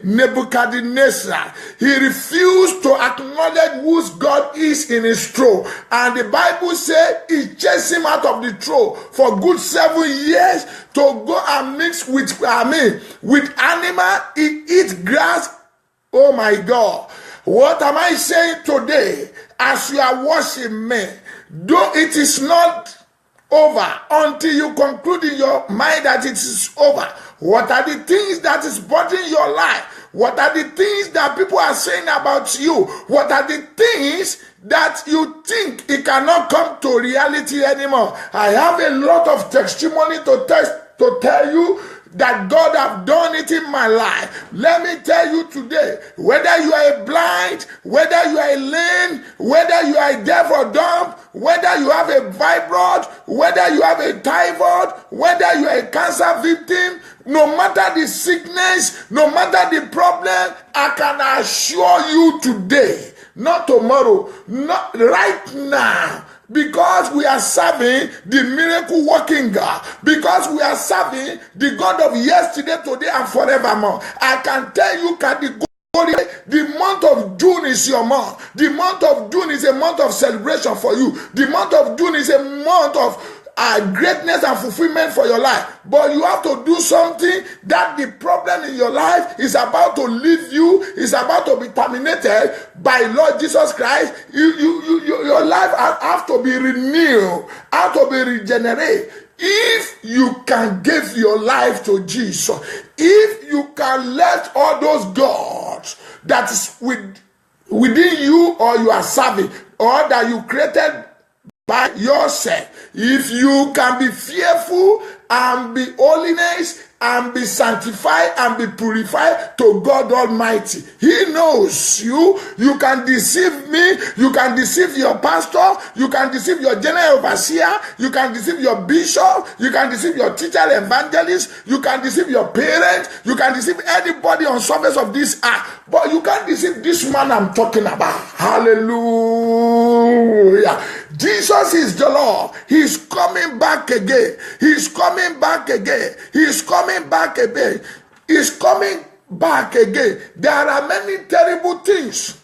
Nebuchadnezzar. He refused to acknowledge whose God is in his throne. And the Bible said he chased him out of the throne for good 7 years to go and mix with animal. He eats grass. Oh my God. What am I saying today? As you are watching me, though it is not over until you conclude in your mind that it is over. What are the things that is bothering your life? What are the things that people are saying about you? What are the things that you think it cannot come to reality anymore? I have a lot of testimony to tell you that God have done it in my life. Let me tell you today, whether you are a blind, whether you are a lame, whether you are a deaf or dumb, whether you have a fibroid, whether you have a typhoid, whether you are a cancer victim, no matter the sickness, no matter the problem, I can assure you today, not tomorrow, not right now, because we are serving the miracle working God, because we are serving the God of yesterday, today, and forevermore. I can tell you categorically, the month of June is your month. The month of June is a month of celebration for you. The month of June is a month of greatness and fulfillment for your life. But you have to do something that the problem in your life is about to leave you, is about to be terminated by Lord Jesus Christ. Your life have to be renewed, have to be regenerated. If you can give your life to Jesus, if you can let all those gods that is within you or you are serving or that you created by yourself, if you can be fearful and be holiness and be sanctified and be purified to God Almighty, He knows you. You can deceive me, you can deceive your pastor, you can deceive your general overseer, you can deceive your bishop, you can deceive your teacher evangelist, you can deceive your parents, you can deceive anybody on surface of this earth, but you can't deceive this man I'm talking about. Hallelujah. Jesus is the Lord. He's coming back again. He's coming back again. He's coming back again. He's coming back again. There are many terrible things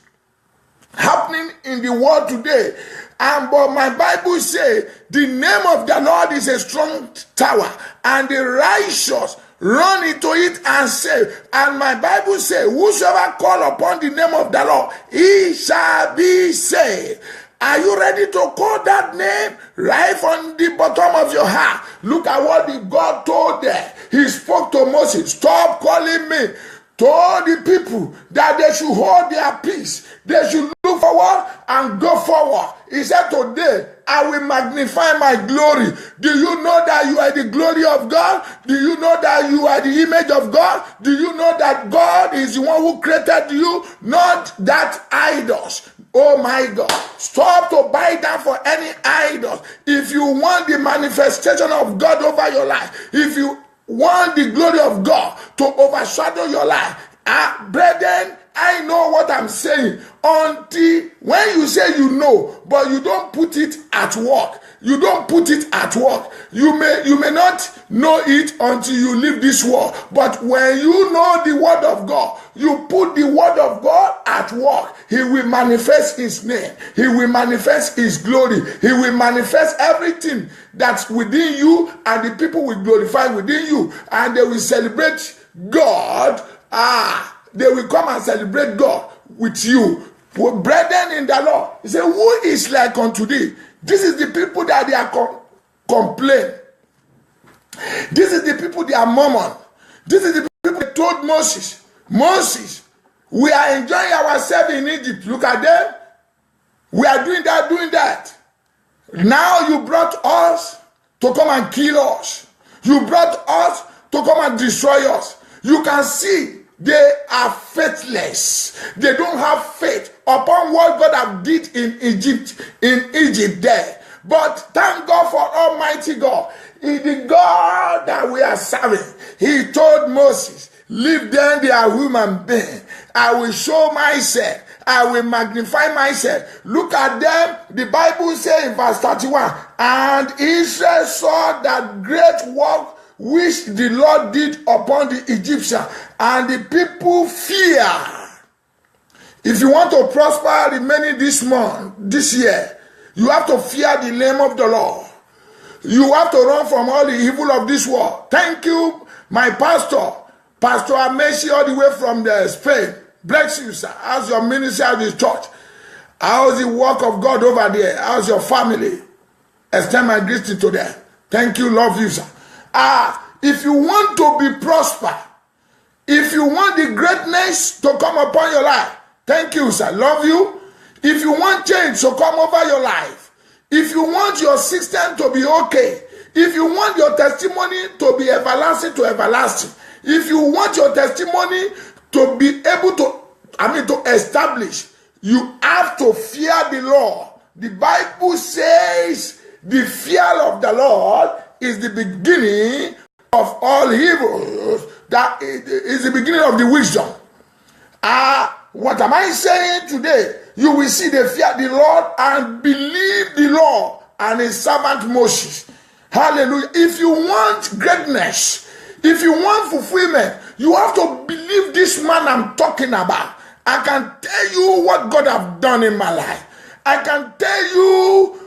happening in the world today. But my Bible says the name of the Lord is a strong tower, and the righteous run into it and save. And my Bible says, whosoever call upon the name of the Lord, he shall be saved. Are you ready to call that name right from the bottom of your heart? Look at what God told them. He spoke to Moses, stop calling me. Told the people that they should hold their peace. They should look forward and go forward. He said, today I will magnify my glory. Do you know that you are the glory of God? Do you know that you are the image of God? Do you know that God is the one who created you, not that idols? Oh my God, stop to buy down for any idols. If you want the manifestation of God over your life, if you want the glory of God to overshadow your life, brethren, I know what I'm saying. Until when you say you know, but you don't put it at work. You don't put it at work. You may not know it until you leave this world. But when you know the word of God, you put the word of God at work. He will manifest his name. He will manifest his glory. He will manifest everything that's within you, and the people will glorify within you, and they will celebrate God. They will come and celebrate God with you. Brethren in the Lord, he said, who is like unto thee? This is the people that they are complain. This is the people they are murmuring. This is the people that told Moses, we are enjoying ourselves in Egypt. Look at them. We are doing that. Now you brought us to come and kill us. You brought us to come and destroy us. You can see they are faithless. They don't have faith upon what God have did in Egypt there. But thank God for Almighty God. He the God that we are serving. He told Moses, leave them, they are human beings. I will show myself. I will magnify myself. Look at them. The Bible says in verse 31, and Israel saw that great work which the Lord did upon the Egyptians, and the people fear. If you want to prosper remaining this year, you have to fear the name of the Lord. You have to run from all the evil of this world. Thank you, my pastor, Pastor Ameshi, all the way from Spain. Bless you, sir. How's your ministry at this church? How's the work of God over there? How's your family? extend my greeting to them. Thank you, love you, sir. If you want to be prosper, if you want the greatness to come upon your life, thank you, sir. Love you. If you want change to come over your life, if you want your system to be okay, if you want your testimony to be everlasting to everlasting, if you want your testimony to be able to establish, you have to fear the Lord. The Bible says the fear of the Lord is the beginning of all evil. That is the beginning of the wisdom. What am I saying today? You will see the fear of the Lord and believe the Lord and his servant Moses. Hallelujah. If you want greatness, if you want fulfillment, you have to believe this man I'm talking about. I can tell you what God have done in my life. I can tell you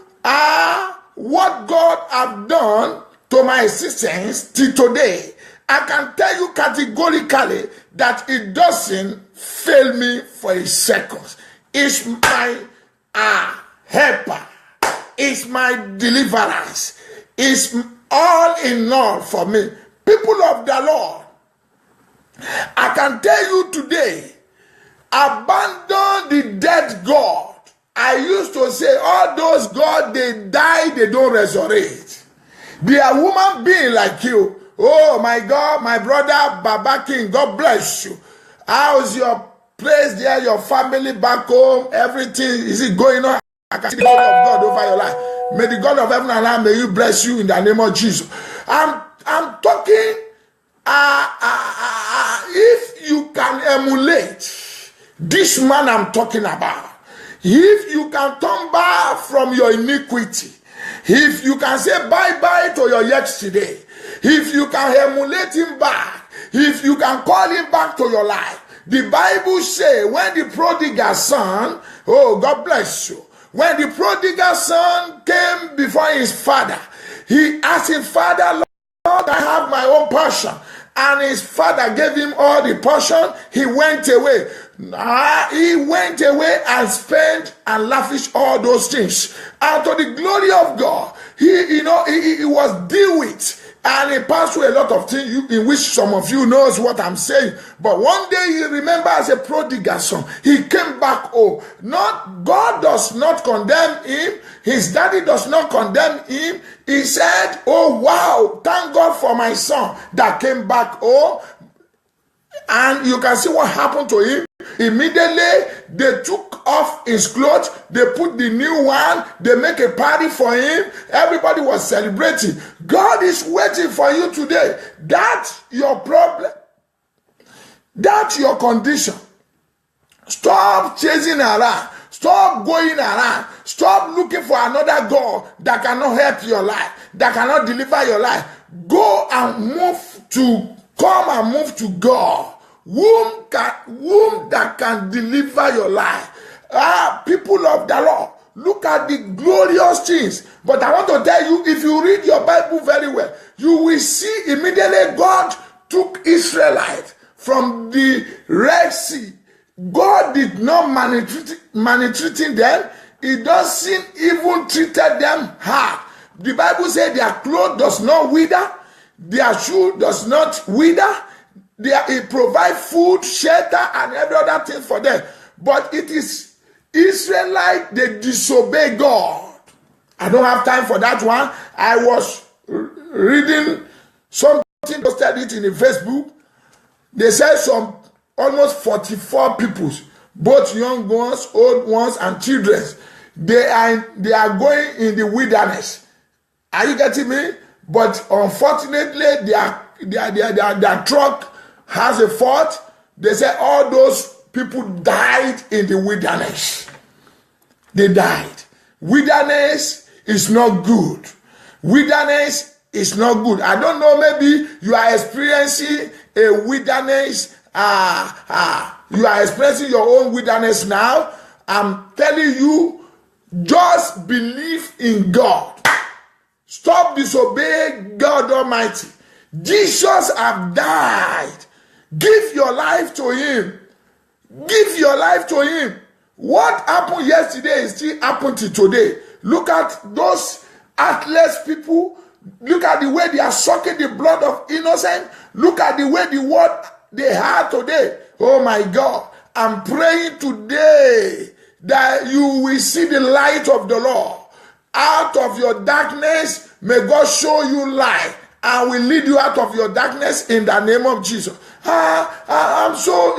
what God have done to my existence till today. I can tell you categorically that it doesn't fail me for a second. It's my helper. It's my deliverance. It's all in all for me. People of the Lord, I can tell you today, abandon the dead God. I used to say all those gods, they die, they don't resurrect. They are human being like you. Oh my God, my brother Baba King, God bless you. How's your place there, your family back home, everything? Is it going on? I can see the glory of God over your life. May the God of heaven and earth, may you bless you in the name of Jesus. I'm talking, if you can emulate this man I'm talking about, if you can turn back from your iniquity, if you can say bye-bye to your yesterday, if you can emulate him back, if you can call him back to your life, the Bible says when the prodigal son, oh God bless you, when the prodigal son came before his father, he asked his father, Lord, I have my own portion. And his father gave him all the portion. He went away. He went away and spent and lavished all those things. And to the glory of God, he was dealt with. And he passed through a lot of things in which some of you knows what I'm saying. But one day he remembered as a prodigal son. He came back home. God does not condemn him. His daddy does not condemn him. He said, oh wow, thank God for my son that came back home. And you can see what happened to him. Immediately, they took off his clothes, they put the new one, they make a party for him. Everybody was celebrating. God is waiting for you today. That's your problem. That's your condition. Stop chasing around. Stop going around. Stop looking for another God that cannot help your life, that cannot deliver your life. Go and move to God. Whom that can deliver your life. People of the Lord, look at the glorious things. But I want to tell you, if you read your Bible very well, you will see immediately God took Israelites from the Red Sea. God did not maltreating them. He doesn't even treated them hard. The Bible says their clothes does not wither, their shoe does not wither. It provides food, shelter, and every other thing for them. But it is Israelites, they disobey God. I don't have time for that one. I was reading something, posted it in the Facebook. They said some almost 44 people, both young ones, old ones, and children. They are going in the wilderness. Are you getting me? But unfortunately, their truck has a fault. They say all those people died in the wilderness. They died. Wilderness is not good. Wilderness is not good. I don't know, maybe you are experiencing a wilderness. You are experiencing your own wilderness now. I'm telling you, just believe in God. Stop disobeying God Almighty. Jesus have died. Give your life to him. Give your life to him. What happened yesterday is still happening today. Look at those heartless people. Look at the way they are sucking the blood of innocent. Look at the way the world they are today. Oh my God. I'm praying today that you will see the light of the Lord. Out of your darkness, may God show you light and will lead you out of your darkness in the name of Jesus. I'm so,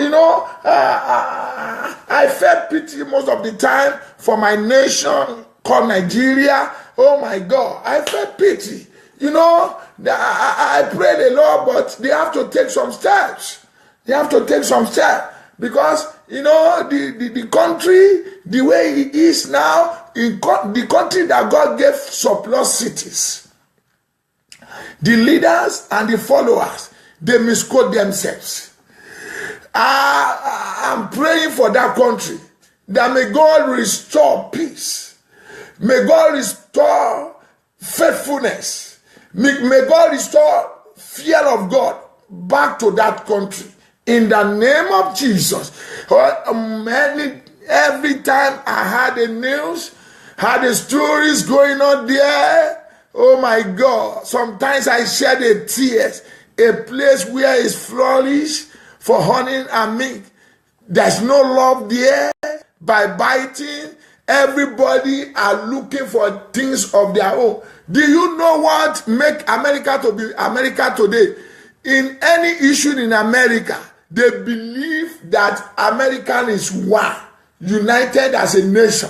I felt pity most of the time for my nation called Nigeria. Oh my God, I felt pity. I pray the Lord, but they have to take some steps. They have to take some steps because, the country, the way it is now, the country that God gave surplus cities, the leaders and the followers, they misquote themselves. I'm praying for that country, that may God restore peace. May God restore faithfulness. May God restore fear of God back to that country. In the name of Jesus. Every time I had the news, had the stories going on there, oh my God, sometimes I shed the tears. A place where it's flourished for honey and milk. There's no love there. By biting, everybody are looking for things of their own. Do you know what make America to be America today? In any issue in America, they believe that American is one, united as a nation.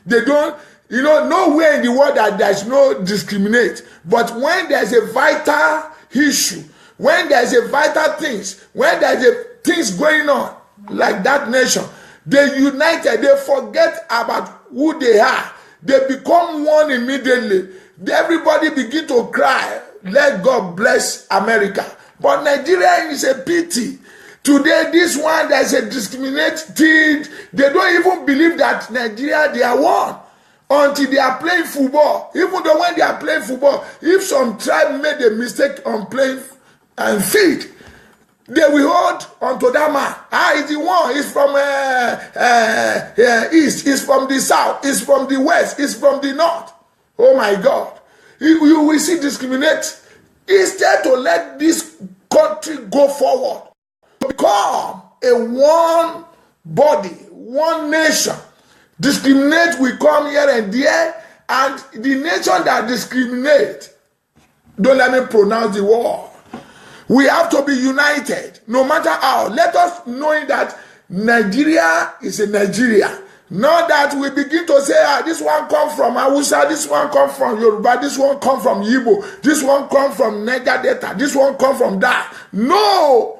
They don't, nowhere in the world that there's no discriminate. But when there's a vital issue, when there's a vital things, when there's a things going on, like that nation, they united, they forget about who they are. They become one immediately. Everybody begin to cry, let God bless America. But Nigeria is a pity. Today, this one, there's a discriminated. They don't even believe that Nigeria, they are one until they are playing football. Even though when they are playing football, if some tribe made a mistake on playing and field, they will hold onto that man. It's the one. It's from east. It's from the south. It's from the west. It's from the north. Oh my God. You will see discriminate. Instead to let this country go forward, become a one body, one nation. Discriminate will come here and there, and the nation that discriminate, don't let me pronounce the word. We have to be united, no matter how. Let us know that Nigeria is a Nigeria. Not that we begin to say, this one come from Hausa, this one come from Yoruba, this one come from Igbo, this one come from Niger Delta, this one come from that. No.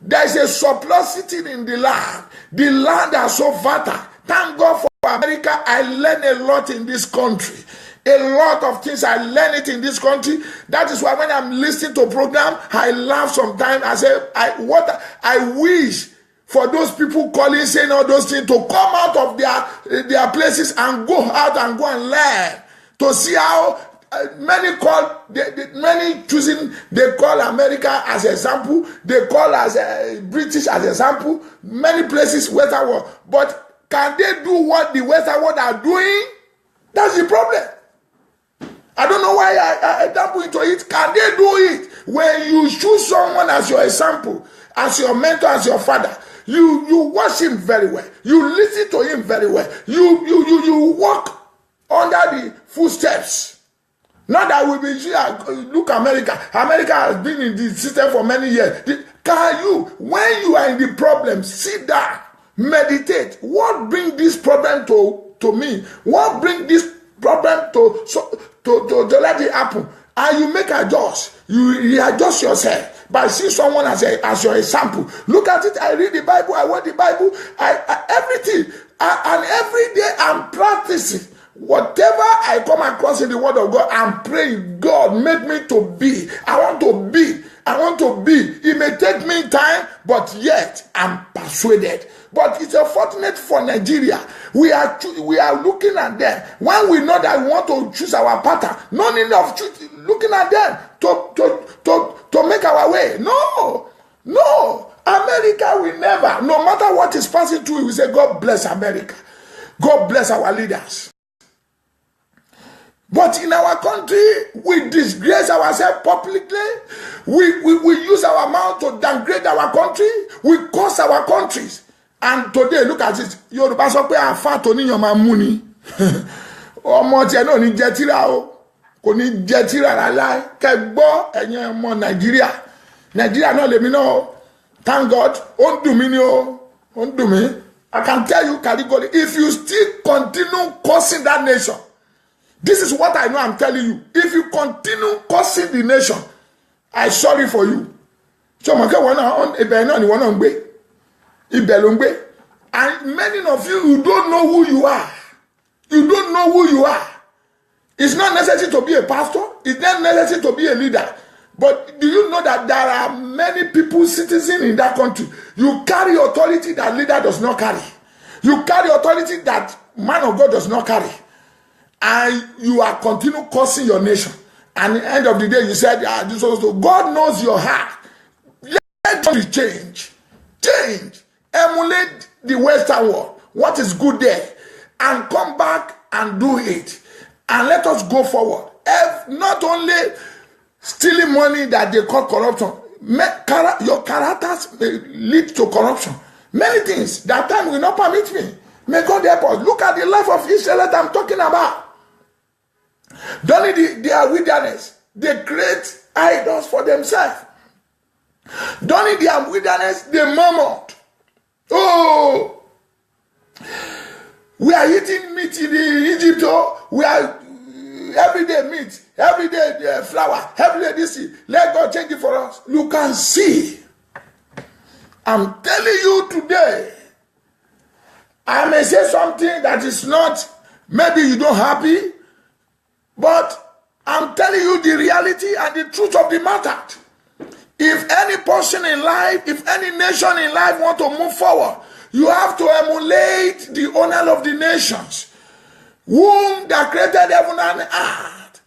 There's a surplusity in the land. The land are so fertile. Thank God for America. I learned a lot in this country. A lot of things I learn it in this country. That is why when I'm listening to a program, I laugh sometimes. I say, I wish for those people calling, saying all those things, to come out of their places and go out and go and learn. To see how many choosing, they call America as example, they call as British as example, many places Western world. But can they do what the Western world are doing? That's the problem. I don't know why I dabble into it. Can they do it? When you choose someone as your example, as your mentor, as your father, you watch him very well. You listen to him very well. You walk under the footsteps. Not that we be look America. America has been in the system for many years. Can you, when you are in the problem, sit down, meditate. What bring this problem to me? What bring this problem to let it happen? And you make adjust. You readjust yourself by seeing someone as your example. Look at it. I read the Bible. I read the Bible. Everything. And every day I'm practicing. Whatever I come across in the Word of God, I'm praying, God, make me to be. I want to be. It may take me time, but yet I'm persuaded. But it's unfortunate for Nigeria. We are looking at them. When we know that we want to choose our pattern, no need of looking at them to make our way. No. America will never, no matter what is passing through, we say, God bless America. God bless our leaders. But in our country, we disgrace ourselves publicly. We use our mouth to downgrade our country. We curse our countries. And today, look at it. Yorùbá sọ pé àfáà tó níyàn máa mú ni. Ọmọ tiẹ̀ náà ní jẹ tírà o. Kò ní jẹ tírà láíláí. Kẹ́ gbọ́ ẹ̀yin ọmọ Nàìjíríà. Nàìjíríà náà lèmi náà o. Thank God. Ó ń dùn mí ni o. Ó ń dùn mí. I can tell you categorically, if you still continue cursing that nation, this is what I know I'm telling you. If you continue cursing the nation, I'm sorry for you. So, and many of you don't know who you are. You don't know who you are. It's not necessary to be a pastor. It's not necessary to be a leader. But do you know that there are many people, citizens in that country? You carry authority that leader does not carry. You carry authority that man of God does not carry. And you are continue cursing your nation. And at the end of the day, you said, this also. God knows your heart. Let it change. Change. Emulate the Western world. What is good there? And come back and do it. And let us go forward. Not only stealing money that they call corruption. Your characters may lead to corruption. Many things that time will not permit me. May God help us. Look at the life of Israel that I'm talking about. During their wilderness, they create idols for themselves. During their wilderness, they murmured. Oh, we are eating meat in Egypt. Oh, we are everyday meat, everyday flour, everyday this. Let God change it for us. You can see. I'm telling you today, I may say something that is not, maybe you don't happy, but I'm telling you the reality and the truth of the matter. If any person in life, if any nation in life want to move forward, you have to emulate the owner of the nations, whom that created heaven and earth.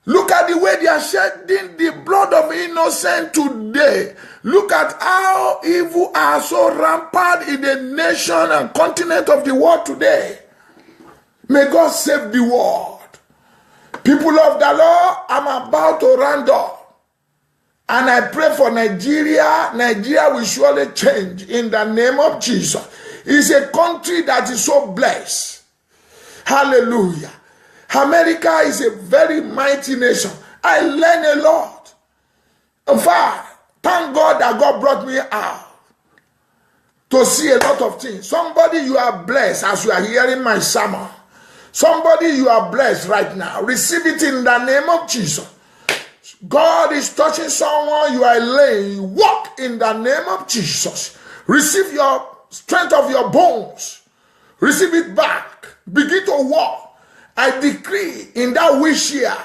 Look at the way they are shedding the blood of innocent today. Look at how evil are so rampant in the nation and continent of the world today. May God save the world. People of the Lord, I'm about to round up. And I pray for Nigeria. Nigeria will surely change in the name of Jesus. It's a country that is so blessed. Hallelujah. America is a very mighty nation. I learned a lot. In fact, thank God that God brought me out to see a lot of things. Somebody, you are blessed as you are hearing my sermon. Somebody, you are blessed right now. Receive it in the name of Jesus. God is touching someone, you are laying. Walk in the name of Jesus. Receive your strength of your bones. Receive it back. Begin to walk. I decree in that wheelchair,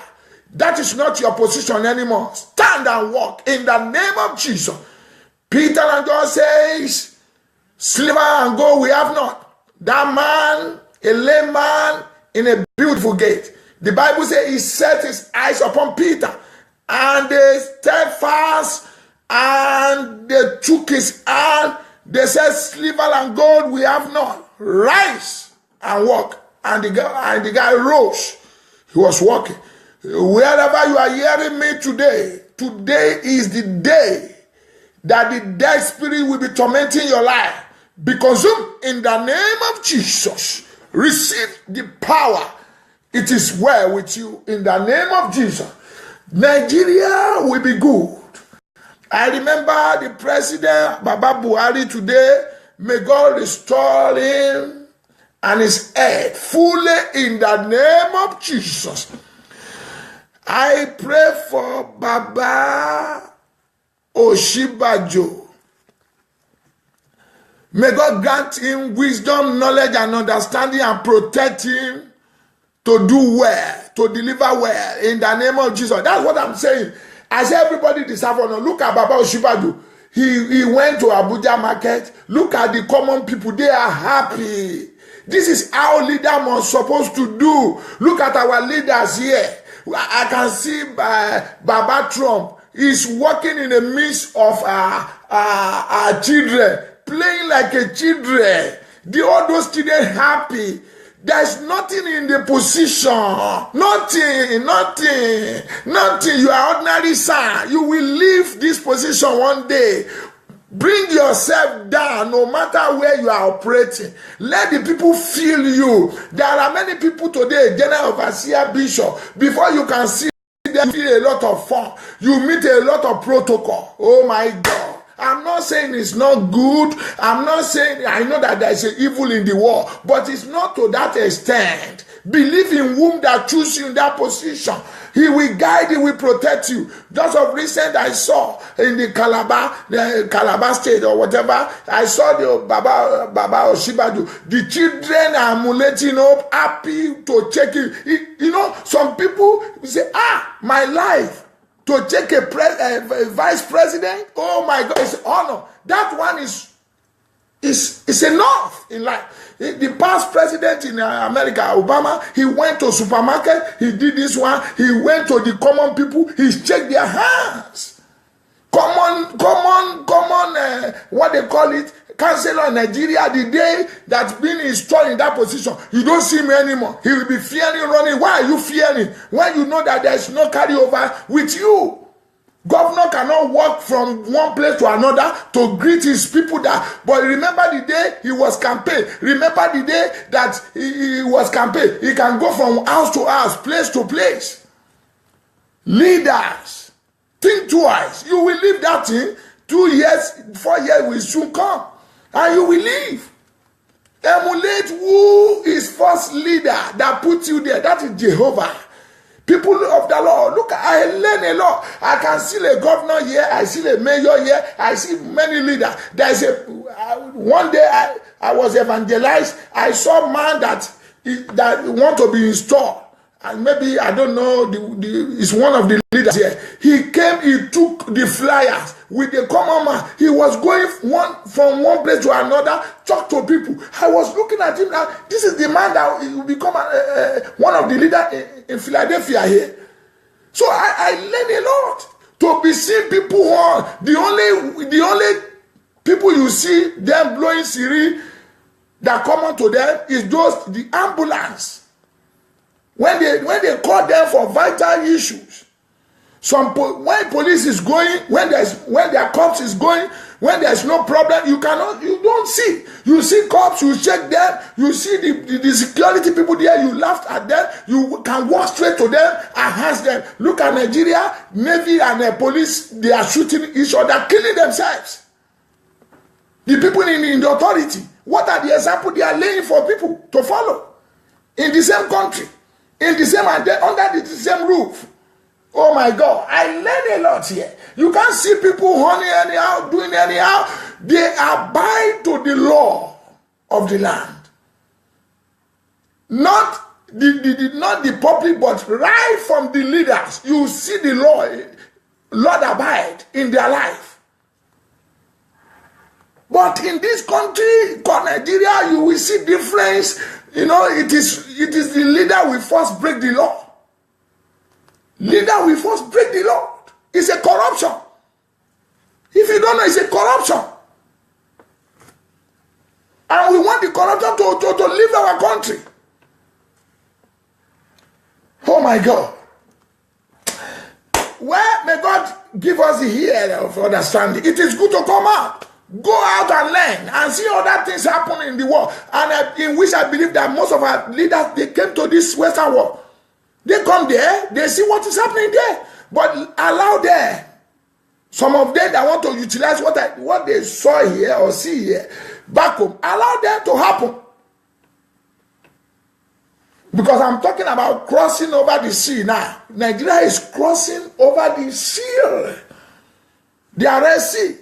that is not your position anymore. Stand and walk in the name of Jesus. Peter and John says, silver and gold we have not. That man, a lame man in a beautiful gate. The Bible says he set his eyes upon Peter. And they steadfast, and they took his hand. They said, silver and gold we have not. Rise and walk. And the guy rose. He was walking. Wherever you are hearing me today, today is the day that the dead spirit will be tormenting your life. Be consumed in the name of Jesus. Receive the power. It is well with you in the name of Jesus. Nigeria will be good. I remember the president, Baba Buhari, today. May God restore him and his head fully in the name of Jesus. I pray for Baba Oshibajo. May God grant him wisdom, knowledge, and understanding and protect him to do well, to deliver well in the name of Jesus. That's what I'm saying. I say everybody deserve honor. Look at Baba Oshibadu. He went to Abuja market. Look at the common people. They are happy. This is how leaders are supposed to do. Look at our leaders here. I can see Baba Trump is walking in the midst of our children, playing like a children. All those children happy. There's nothing in the position. Nothing. You are ordinary son. You will leave this position one day. Bring yourself down no matter where you are operating. Let the people feel you. There are many people today, general overseer, bishop, before you can see them feel a lot of fun. You meet a lot of protocol. Oh my God. I'm not saying it's not good. I'm not saying, I know that there's an evil in the world, but it's not to that extent. Believe in whom that choose you in that position. He will guide you, will protect you. Just of recent, I saw in the Calabar state or whatever, I saw the Baba Oshibadu. The children are emulating up, happy to check it. You know, some people say, my life to check a vice president. Oh my God, it's an honor. That one is enough in life. The past president in America, Obama, he went to supermarket, he did this one, he went to the common people, he checked their hands. Common, what they call it, counselor in Nigeria, the day that's been installed in that position, you don't see me anymore. He will be fearing, running. Why are you fearing? When you know that there's no carryover with you. Governor cannot walk from one place to another to greet his people. But remember the day he was campaign. Remember the day that he was campaign. He can go from house to house, place to place. Leaders, think twice. You will leave that thing. 2 years, 4 years will soon come. And you will leave. Emulate who is first leader that put you there. That is Jehovah. People of the Lord, look, I learn a lot. I can see a governor here, I see a mayor here, I see many leaders. There's one day I was evangelized. I saw a man that want to be installed, and maybe I don't know. It's one of the leaders here. He came, he took the flyers with the common man. He was going from one place to another, talk to people. I was looking at him now. This is the man that will become one of the leaders in Philadelphia here. So I learned a lot. To be seeing people on the only people you see them blowing siri that come on to them is just the ambulance. When they call them for vital issues. When police is going, when their cops is going, when there's no problem, you don't see. You see cops, you check them, you see the security people there, you laugh at them, you can walk straight to them and ask them. Look at Nigeria, Navy and police, they are shooting each other, killing themselves. The people in the authority, what are the examples they are laying for people to follow? In the same country, in the same, under the same roof. Oh my God, I learned a lot here. You can't see people running anyhow, doing anyhow. They abide to the law of the land. Not the public, but right from the leaders. You see the law, Lord abide in their life. But in this country, called Nigeria, you will see difference. You know, it is the leader will first break the law. Leader will first break the law. It's a corruption. If you don't know, it's a corruption. And we want the corruption to leave our country. Oh my God. Well, may God give us the ear of understanding. It is good to come out. Go out and learn and see other things happen in the world. And in which I believe that most of our leaders, they came to this Western world. They come there, they see what is happening there. But allow them. Some of them that want to utilize what they saw here or see here back home, allow them to happen. Because I'm talking about crossing over the sea now. Nigeria is crossing over the sea. The Red Sea.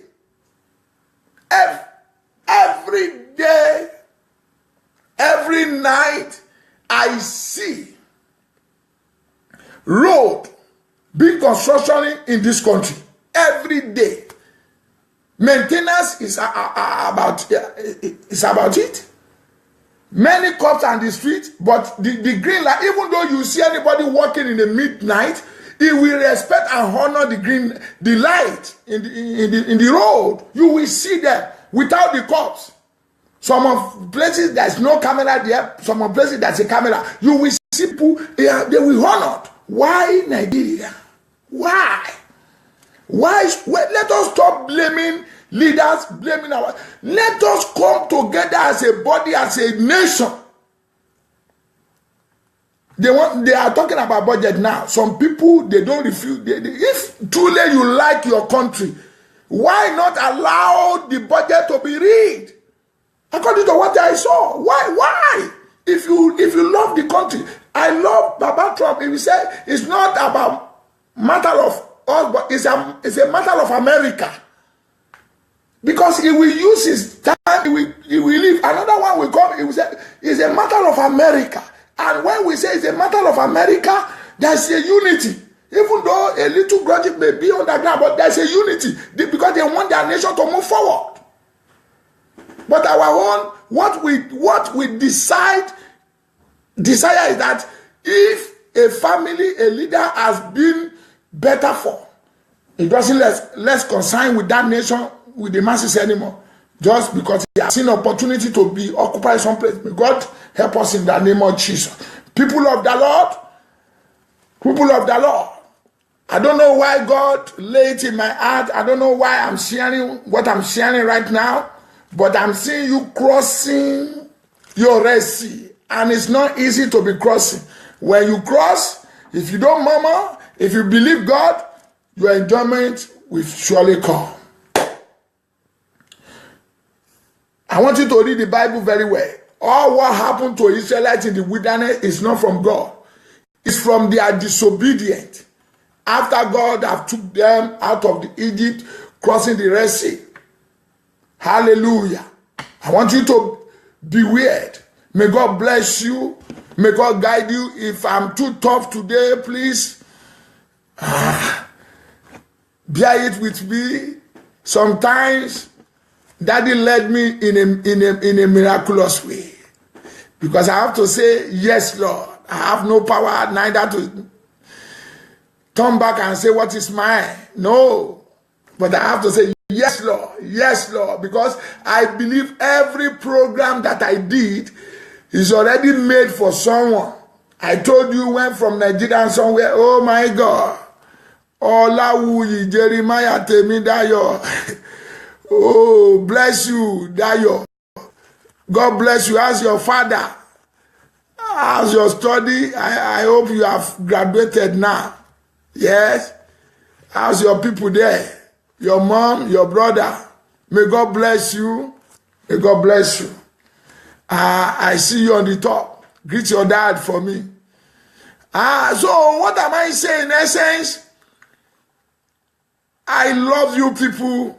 Every day, every night, I see road being construction in this country. Every day. Maintenance is about it. Many cops on the street, but the green light, even though you see anybody walking in the midnight, he will respect and honor the light in the road. You will see them without the cops. Some of places there's no camera there. Some of places there's a camera. You will see people, they will honor. Why Nigeria? Why? Why? Let us stop blaming leaders, blaming our. Let us come together as a body, as a nation. They are talking about budget now. Some people, they don't refuse. If truly you like your country, why not allow the budget to be read? According to what I saw. Why? If you love the country, I love Baba Trump. If you say it's not about matter of us, but it's a matter of America. Because he will use his time, he will leave. Another one will come, he will say, it's a matter of America. And when we say it's a matter of America, there's a unity. Even though a little grudge may be on the ground, but there's a unity. Because they want their nation to move forward. But our own, what we desire is that if a family, a leader has been better for, it doesn't less concerned with that nation, with the masses anymore, just because he has seen opportunity to be occupied someplace. May God help us in the name of Jesus. People of the Lord, I don't know why God laid it in my heart. I don't know why I'm sharing what I'm sharing right now, but I'm seeing you crossing your Red Sea, and it's not easy to be crossing. When you cross, if you don't murmur, if you believe God, your enjoyment will surely come. I want you to read the Bible very well. All what happened to Israelites in the wilderness is not from God. It's from their disobedience. After God have took them out of Egypt, crossing the Red Sea. Hallelujah. I want you to be weird. May God bless you. May God guide you. If I'm too tough today, please bear it with me. Sometimes Daddy led me in a miraculous way. Because I have to say, yes, Lord. I have no power neither to turn back and say what is mine. No. But I have to say, yes, Lord. Yes, Lord. Because I believe every program that I did is already made for someone. I told you went from Nigeria somewhere. Oh my God. Olawuyi Jeremiah Temidayo. Oh, bless you, Dayo. God bless you as your father. As your study, I hope you have graduated now. Yes. How's your people there? Your mom, your brother. May God bless you. May God bless you. I see you on the top. Greet your dad for me. So what am I saying in essence? I love you people.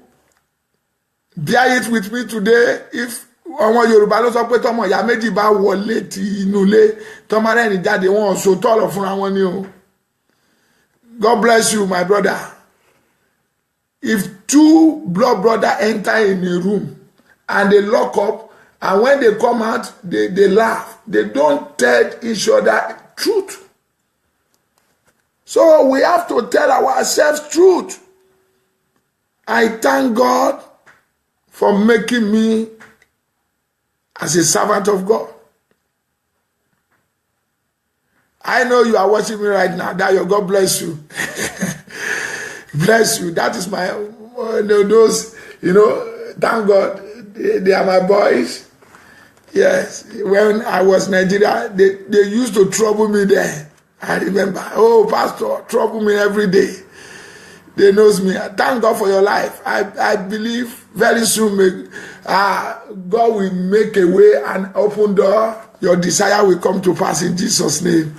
Bear it with me today. If àwọn Yorùbá ló sọ pé tọmọ ìyá méjì bá wọlé ti inú ilé tọmọ rẹ̀ ní jáde wọn so tọrọ fúnra wọn ni o. God bless you, my brother. If two blood brothers enter in a room and they lock up, and when they come out, they laugh. They don't tell each other truth. So we have to tell ourselves truth. I thank God for making me as a servant of God. I know you are watching me right now. Dayo, God bless you. Bless you. That is my, those, thank God. They are my boys. Yes. When I was in Nigeria, they used to trouble me there. I remember. Oh, Pastor, trouble me every day. They knows me. Thank God for your life. I believe very soon God will make a way and open door. Your desire will come to pass in Jesus' name.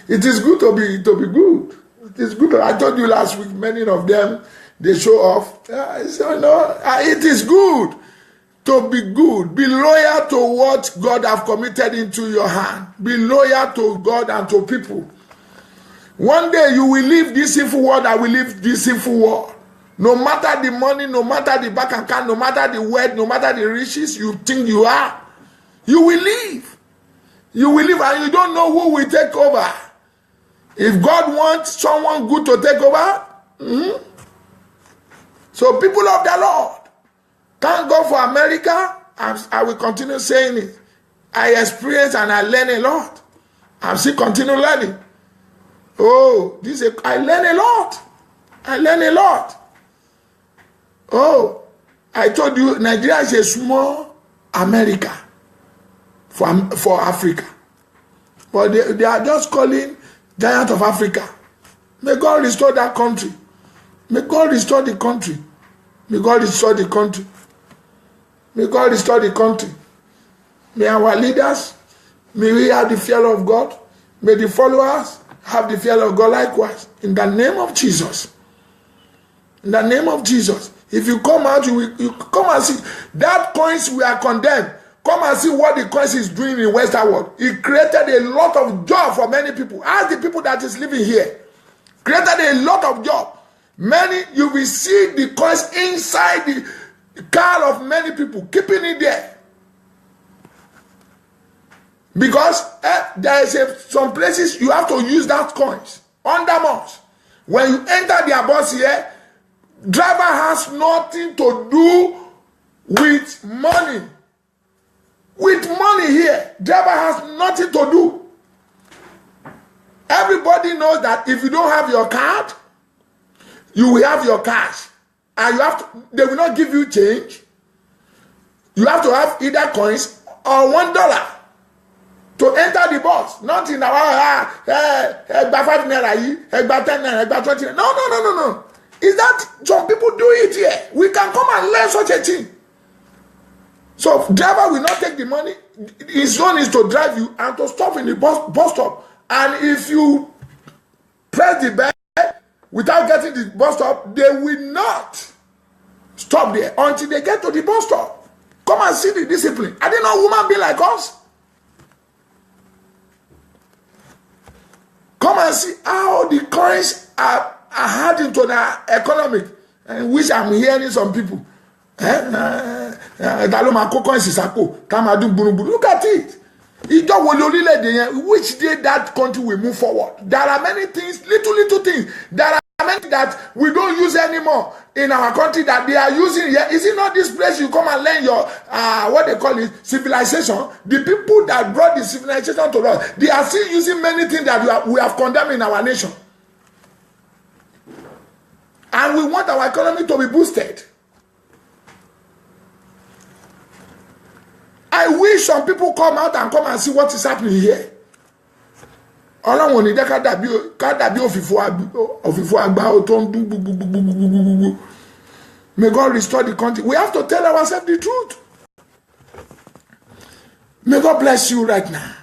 It is good to be good. It is good. I told you last week, many of them, they show off. It is good to be good. Be loyal to what God have committed into your hand. Be loyal to God and to people. One day you will leave this sinful world, I will leave this sinful world. No matter the money, no matter the bank account, no matter the wealth, no matter the riches you think you are, you will leave. You will leave and you don't know who will take over. If God wants someone good to take over, So people of the Lord, thank God for America. I will continue saying it. I experience and I learn a lot. I'm still continue learning. Oh, I learn a lot. I learn a lot. Oh, I told you Nigeria is a small America for Africa. But they are just calling giant of Africa. May God restore that country. May God restore the country. May God restore the country. May God restore the country. May our leaders, may we have the fear of God. May the followers have the fear of God likewise. In the name of Jesus. In the name of Jesus. If you come out, you come and see. That coins we are condemned. Come and see what the coins is doing in Western world. It created a lot of job for many people. Ask the people that is living here. Created a lot of job. Many, you will see the coins inside the car of many people, keeping it there. Because there is some places you have to use that coins under months. When you enter their bus here, driver has nothing to do with money. With money here, driver has nothing to do. Everybody knows that if you don't have your card, you will have your cash. And they will not give you change. You have to have either coins or $1 to enter the bus. Not in our 5 naira, 10 naira, 20 naira. No. Is that some people do it here? We can come and learn such a thing. So driver will not take the money. His own is to drive you and to stop in the bus stop. And if you press the bell without getting the bus stop, they will not stop there until they get to the bus stop. Come and see the discipline. I didn't know woman be like us. Come and see how the coins are adding to the economy, which I'm hearing some people. Look at it. Which day that country will move forward? There are many things, little things. There are many that we don't use anymore in our country that they are using here. Is it not this place you come and learn your what they call it, civilization? The people that brought the civilization to us, they are still using many things that we have condemned in our nation. And we want our economy to be boosted. I wish some people come out and see what is happening here. May God restore the country. We have to tell ourselves the truth. May God bless you right now.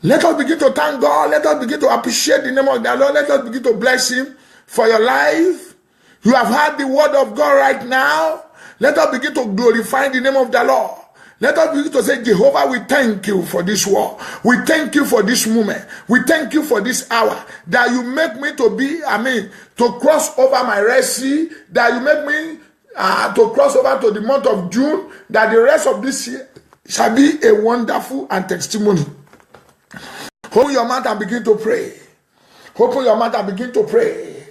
Let us begin to thank God. Let us begin to appreciate the name of the Lord. Let us begin to bless Him for your life. You have heard the word of God right now. Let us begin to glorify the name of the Lord. Let us begin to say, Jehovah, we thank you for this war. We thank you for this moment. We thank you for this hour. That you make me to cross over my Red Sea. That you make me to cross over to the month of June. That the rest of this year shall be a wonderful and testimony. Open your mouth and begin to pray. Open your mouth and begin to pray.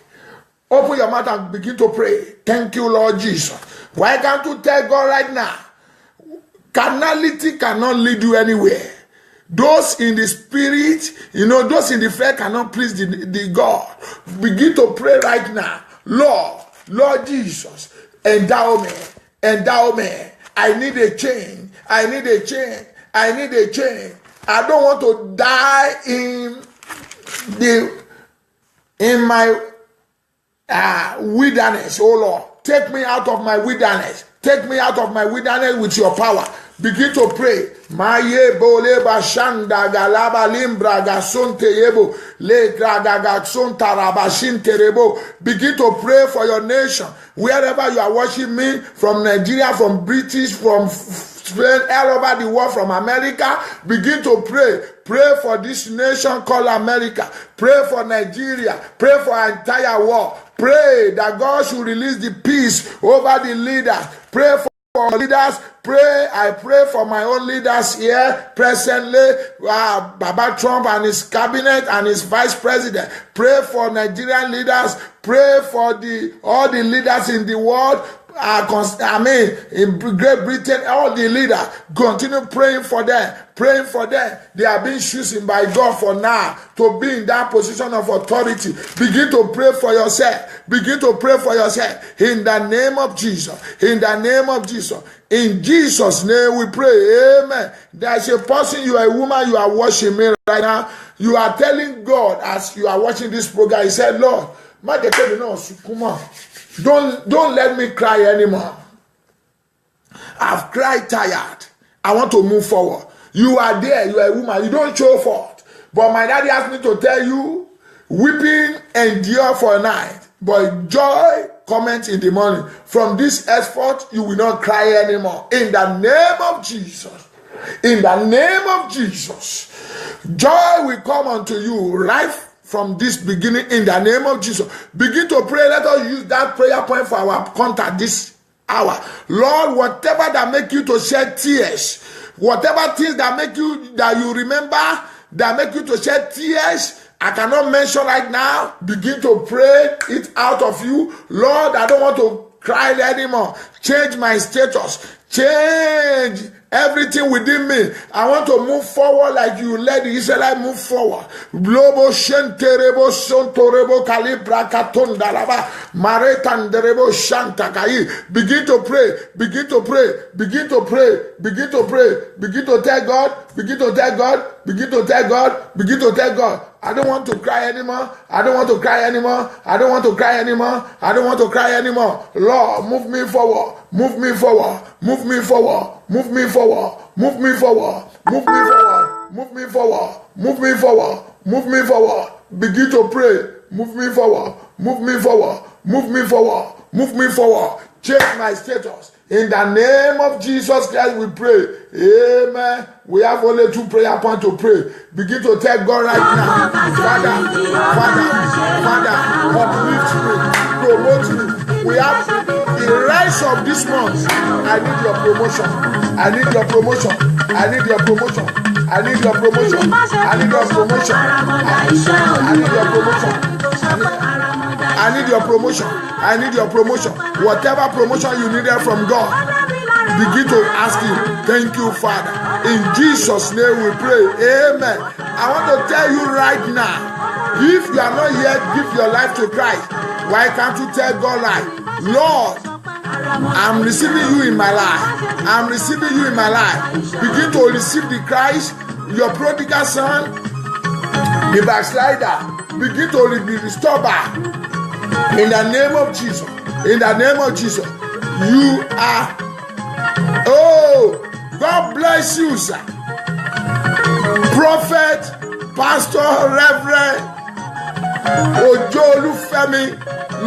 Open your mouth and begin to pray. Thank you, Lord Jesus. Why can't you tell God right now? Carnality cannot lead you anywhere. Those in the spirit, those in the flesh cannot please the God. Begin to pray right now. Lord Jesus, endow me. I need a change. I don't want to die in my wilderness. Oh Lord, take me out of my wilderness. Take me out of my wilderness with your power. Begin to pray. Maye boleba shanda galaba limbra gasonte yebo le gragagatson tarabashin terebo. Begin to pray for your nation. Wherever you are watching me, from Nigeria, from British, from Spain, all over the world, from America, begin to pray. Pray for this nation called America. Pray for Nigeria. Pray for our entire world. Pray that God should release the peace over the leaders. Pray for leaders. Pray. I pray for my own leaders here presently. Baba Trump and his cabinet and his vice president. Pray for Nigerian leaders. Pray for all the leaders in the world. in Great Britain, all the leaders, continue praying for them. Praying for them. They are being chosen by God for now to be in that position of authority. Begin to pray for yourself. Begin to pray for yourself. In the name of Jesus. In the name of Jesus. In Jesus' name we pray. Amen. There's a person, you are a woman, you are watching me right now. You are telling God as you are watching this program, you said, Lord, don't let me cry anymore. I've cried tired. I want to move forward. You are there, you are a woman, you don't show forth. But my daddy asked me to tell you, weeping endure for a night, but joy comes in the morning. From this henceforth, you will not cry anymore. In the name of Jesus. In the name of Jesus. Joy will come unto you right from this beginning in the name of Jesus. Begin to pray. Let us use that prayer point for our contact this hour. Lord, whatever that make you to shed tears, whatever things that make you, that you remember, that make you to shed tears, I cannot mention right now. Begin to pray it out of you. Lord, I don't want to cry anymore. Change my status. Change everything within me. I want to move forward like you let the Israelites move forward. Globo shenterebo sontorebo kalibra katondalaba maretanderebo shantakai. Begin to pray. Begin to pray. Begin to pray. Begin to pray. Begin to tell God. Begin to tell God. Begin to tell God. Begin to tell God. I don't want to cry anymore. I don't want to cry anymore. I don't want to cry anymore. I don't want to cry anymore. Lord, move me forward. Move me forward. Move me forward. Move me forward. Move me forward. Move me forward. Move me forward. Move me forward. Move me forward. Begin to pray. Move me forward. Move me forward. Move me forward. Move me forward. Change my status. In the name of Jesus Christ, we pray. Amen. We have only 2 prayer points to pray. Begin to tell God right now, Father, uplift me, promote me. We have the rest of this month. I need your promotion. I need your promotion. I need your promotion. I need your promotion. I need your promotion. I need your promotion. I need your promotion. I need your promotion. Whatever promotion you needed from God, begin to ask Him. Thank you, Father. In Jesus' name we pray. Amen. I want to tell you right now, if you are not yet give your life to Christ, why can't you tell God like, Lord, I'm receiving you in my life. I'm receiving you in my life. Begin to receive the Christ, your prodigal son, the backslider. Begin to be restored back. In the name of Jesus. In the name of Jesus. You are. Oh, God bless you, sir. Prophet, Pastor, Reverend Ojo Olufemi,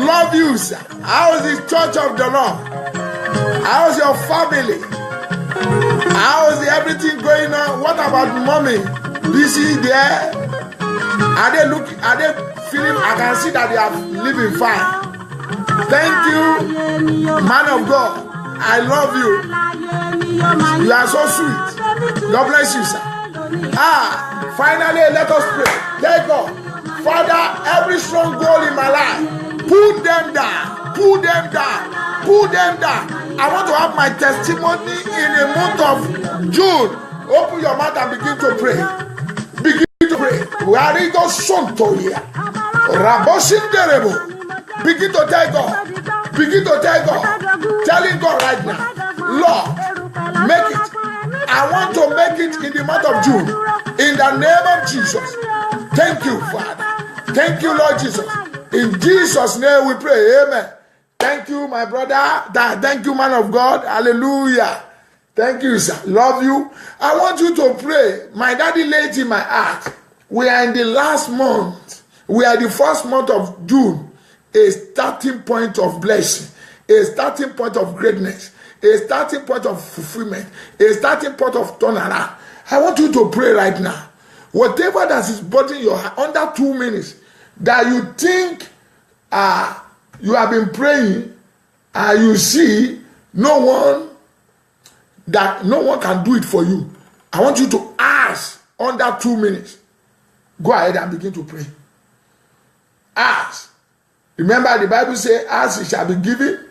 love you, sir. How is the church of the Lord? How is your family? How is everything going on? What about mommy? Busy there? Are they looking? Are they feeling? I can see that they are living fine. Thank you, man of God. I love you. You are so sweet. God bless you, sir. Finally, let us pray. Thank God. Father, every strong goal in my life, put them down. Put them down. Put them down. I want to have my testimony in the month of June. Open your mouth and begin to pray. Begin to pray. Warigo Sontoya. Raboshinderebo. Begin to tell God. Begin to tell God. Telling God right now, Lord, make it. I want to make it in the month of June. In the name of Jesus. Thank you, Father. Thank you, Lord Jesus. In Jesus' name we pray. Amen. Thank you, my brother. Thank you, man of God. Hallelujah. Thank you, sir. Love you. I want you to pray. My daddy laid in my heart. We are in the last month. We are the first month of June. A starting point of blessing. A starting point of greatness. A starting point of fulfillment. A starting point of turnaround. I want you to pray right now. Whatever that is bothering your heart, under 2 minutes, that you think you have been praying, you see no one can do it for you. I want you to ask under 2 minutes. Go ahead and begin to pray. Ask. Remember the Bible says, ask it shall be given.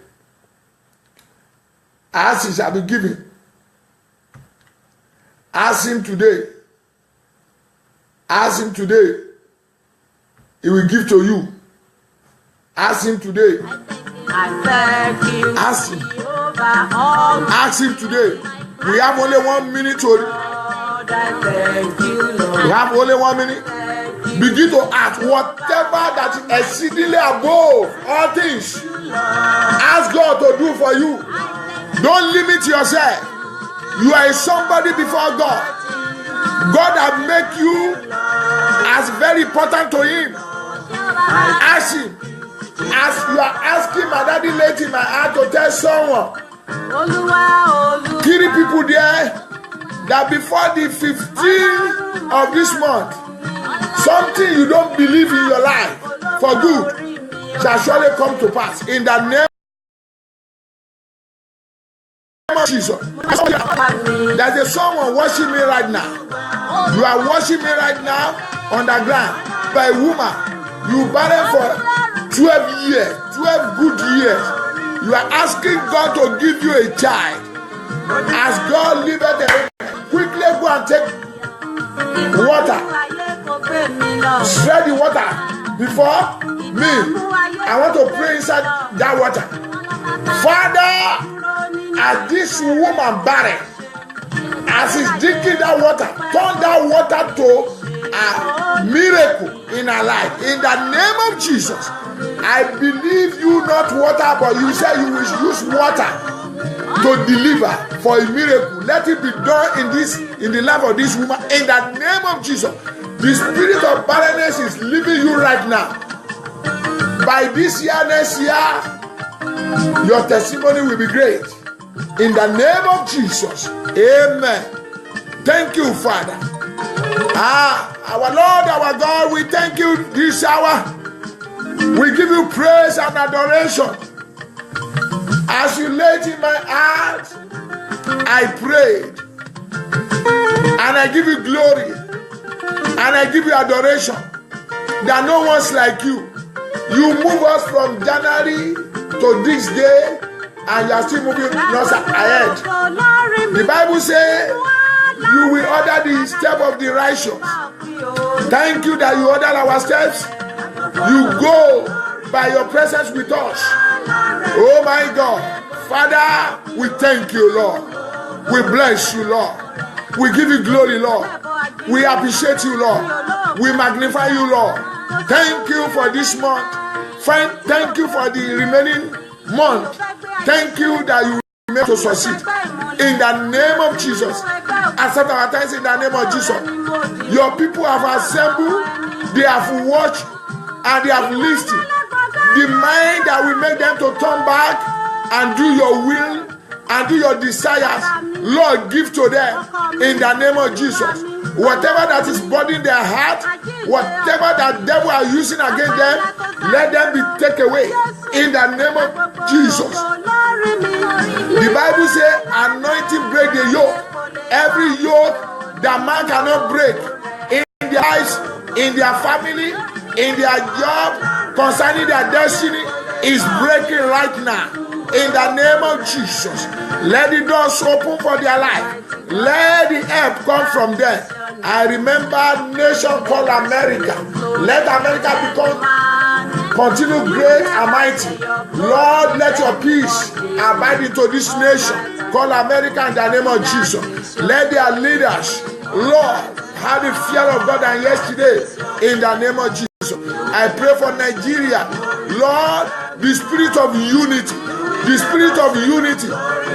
Ask, it shall be given. Ask him today. Ask him today. He will give to you. Ask him today. Ask him. Ask him today. We have only 1 minute to. We have only 1 minute. Begin to ask whatever that is exceedingly above all things. Ask God to do for you. Don't limit yourself. You are somebody before God. God has made you as very important to Him. Ask Him. As you are asking my daddy late in my heart to tell someone, 3 people there, that before the 15th of this month, something you don't believe in your life for good shall surely come to pass. In the name of Jesus. There's someone watching me right now. You are watching me right now on the ground by a woman. You barren for 12 years, 12 good years. You are asking God to give you a child. As God liveth the quickly go and take water. Spread the water before me. I want to pray inside that water. Father, as this woman barren, as he's drinking that water, turn that water to a miracle in her life. In the name of Jesus, I believe you not water, but you say you will use water to deliver for a miracle. Let it be done in the life of this woman. In the name of Jesus, the spirit of barrenness is leaving you right now. By this year, next year, your testimony will be great. In the name of Jesus, amen. Thank you, Father. Our Lord, our God, we thank you this hour. We give you praise and adoration. As you laid in my heart, I prayed. And I give you glory. And I give you adoration. That no one's like you. You move us from January to this day, and you are still moving us ahead. The Bible says you will order the step of the righteous. Thank you that you order our steps. You go by your presence with us. Oh my God. Father, we thank you, Lord. We bless you, Lord. We give you glory, Lord. We appreciate you, Lord. We magnify you, Lord. Thank you for this month. Thank you for the remaining month. Thank you that you remain to succeed. In the name of Jesus. Accept our thanks in the name of Jesus. Your people have assembled. They have watched and they have listened. The mind that will make them to turn back and do your will and do your desires, Lord, give to them in the name of Jesus. Whatever that is burdening their heart, whatever that devil are using against them, let them be taken away in the name of Jesus. The Bible says, anointing break the yoke. Every yoke that man cannot break in their lives, in their family, in their job, concerning their destiny, is breaking right now. In the name of Jesus, let the doors open for their life. Let the help come from them. I remember a nation called America. Let America continue great and mighty. Lord, let your peace abide into this nation called America in the name of Jesus. Let their leaders, Lord, have the fear of God than yesterday in the name of Jesus. I pray for Nigeria. Lord, the spirit of unity. The spirit of unity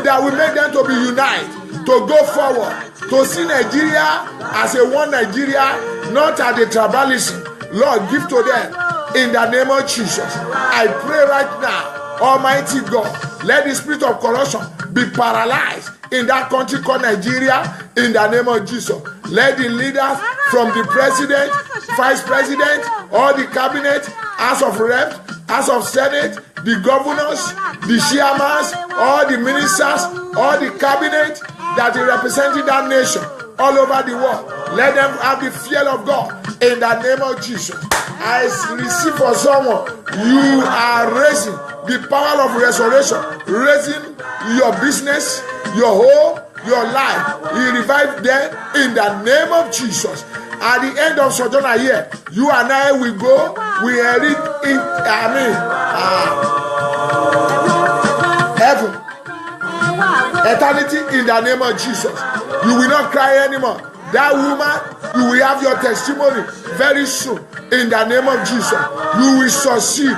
that will make them to be united, to go forward, to see Nigeria as a one Nigeria, not as a tribalism. Lord, give to them in the name of Jesus. I pray right now, Almighty God, let the spirit of corruption be paralyzed in that country called Nigeria in the name of Jesus. Let the leaders from the president, vice president, all the cabinet, House of Reps, House of Senate, the governors, the chairmen, all the ministers, all the cabinet that is representing that nation all over the world. Let them have the fear of God in the name of Jesus. I receive for someone, you are raising the power of resurrection, raising your business, your home, your life. He revived them in the name of Jesus. At the end of Sojourner here, you and I will go. We inherit it. Heaven, eternity in the name of Jesus. You will not cry anymore. That woman, you will have your testimony very soon in the name of Jesus. You will succeed.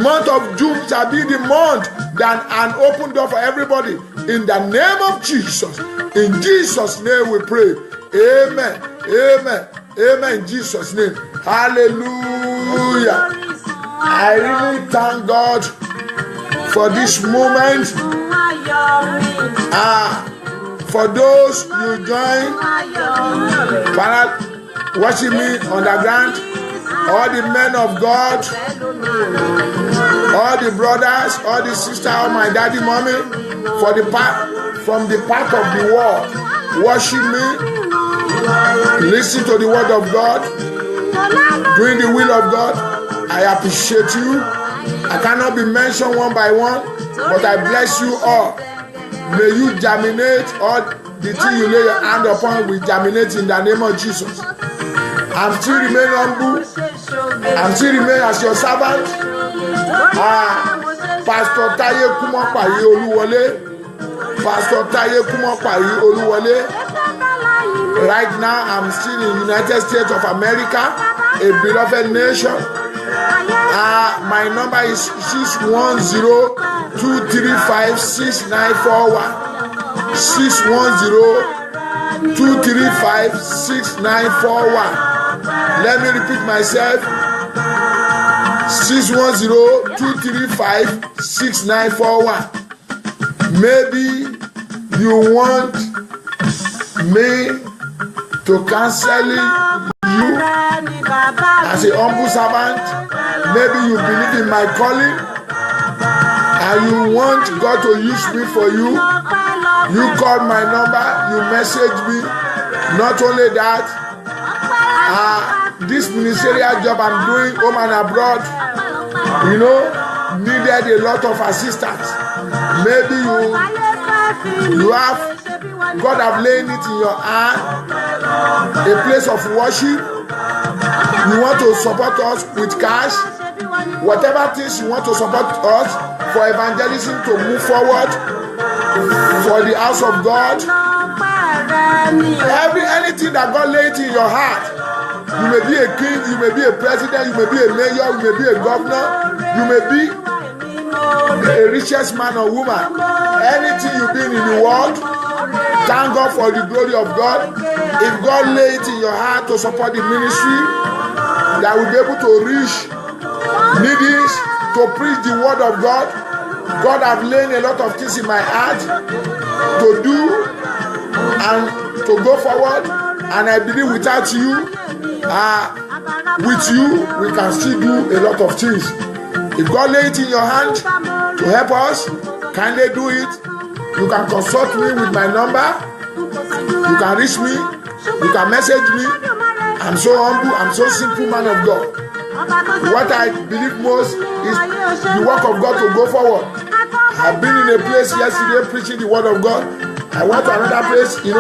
Month of June shall be the month that an open door for everybody in the name of Jesus. In Jesus' name we pray. Amen. Amen. Amen. In Jesus' name. Hallelujah. I really thank God for this moment. For those you join, Father, watching me on the ground, all the men of God, all the brothers, all the sisters, all my daddy, mommy, from the part of the world, worship me, listen to the word of God, doing the will of God. I appreciate you. I cannot be mentioned one by one, but I bless you all. May you germinate, all the thing you lay your hand upon will germinate in the name of Jesus. I'm still remain humble. I'm still remain as your servant. Pastor Taye Kumopayi Oluwole. Pastor Taye Kumopayi Oluwole. Right now, I'm still in United States of America, a beloved nation. My number is 610-235-6941. 610-235-6941. Let me repeat myself. 610-235-6941. Maybe you want me to cancel you as a humble servant. Maybe you believe in my calling and you want God to use me for you. You call my number, you message me. Not only that, this ministerial job I'm doing home and abroad, needed a lot of assistance. Maybe you have, God have laid it in your heart, a place of worship. You want to support us with cash, whatever things you want to support us for evangelism to move forward, for the house of God, anything that God laid in your heart. You may be a king, you may be a president, you may be a mayor, you may be a governor, you may be a richest man or woman. Anything you've been in the world, thank God for the glory of God. If God laid it in your heart to support the ministry, that will be able to reach needies, to preach the word of God. God have laid a lot of things in my heart to do and to go forward. And I believe without you, with you, we can still do a lot of things. If God laid it in your hand to help us, kindly do it. You can consult me with my number. You can reach me. You can message me. I'm so humble. I'm so simple man of God. What I believe most is the work of God to go forward. I've been in a place yesterday preaching the word of God. I went to another place, to the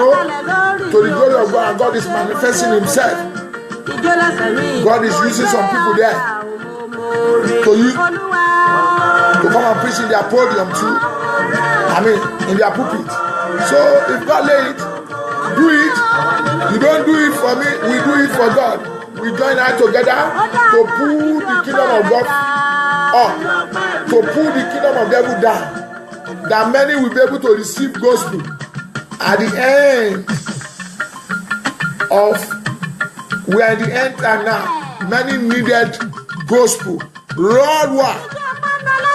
glory of God, and God is manifesting himself. God is using some people there to come and preach in their podium too. In their pulpit. So if God lay it, do it. You don't do it for me, we do it for God. We join hands together to pull the kingdom of God up, to pull the kingdom of devil down, that many will be able to receive gospel. At the end of, we are at the end and now, many needed gospel, Lord word,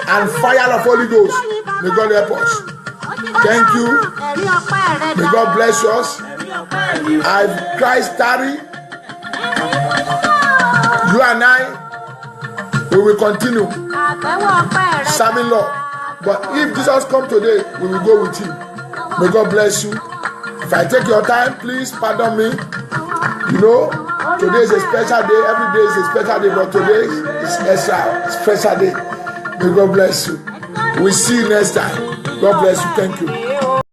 and fire of Holy Ghost. May God help us. Thank you. May God bless us. As Christ tarry, you and I, we will continue serving Lord. But if Jesus comes today, we will go with him. May God bless you. If I take your time, please pardon me. Today is a special day. Every day is a special day, but today is extra special day. May God bless you. We'll see you next time. God bless you. Thank you.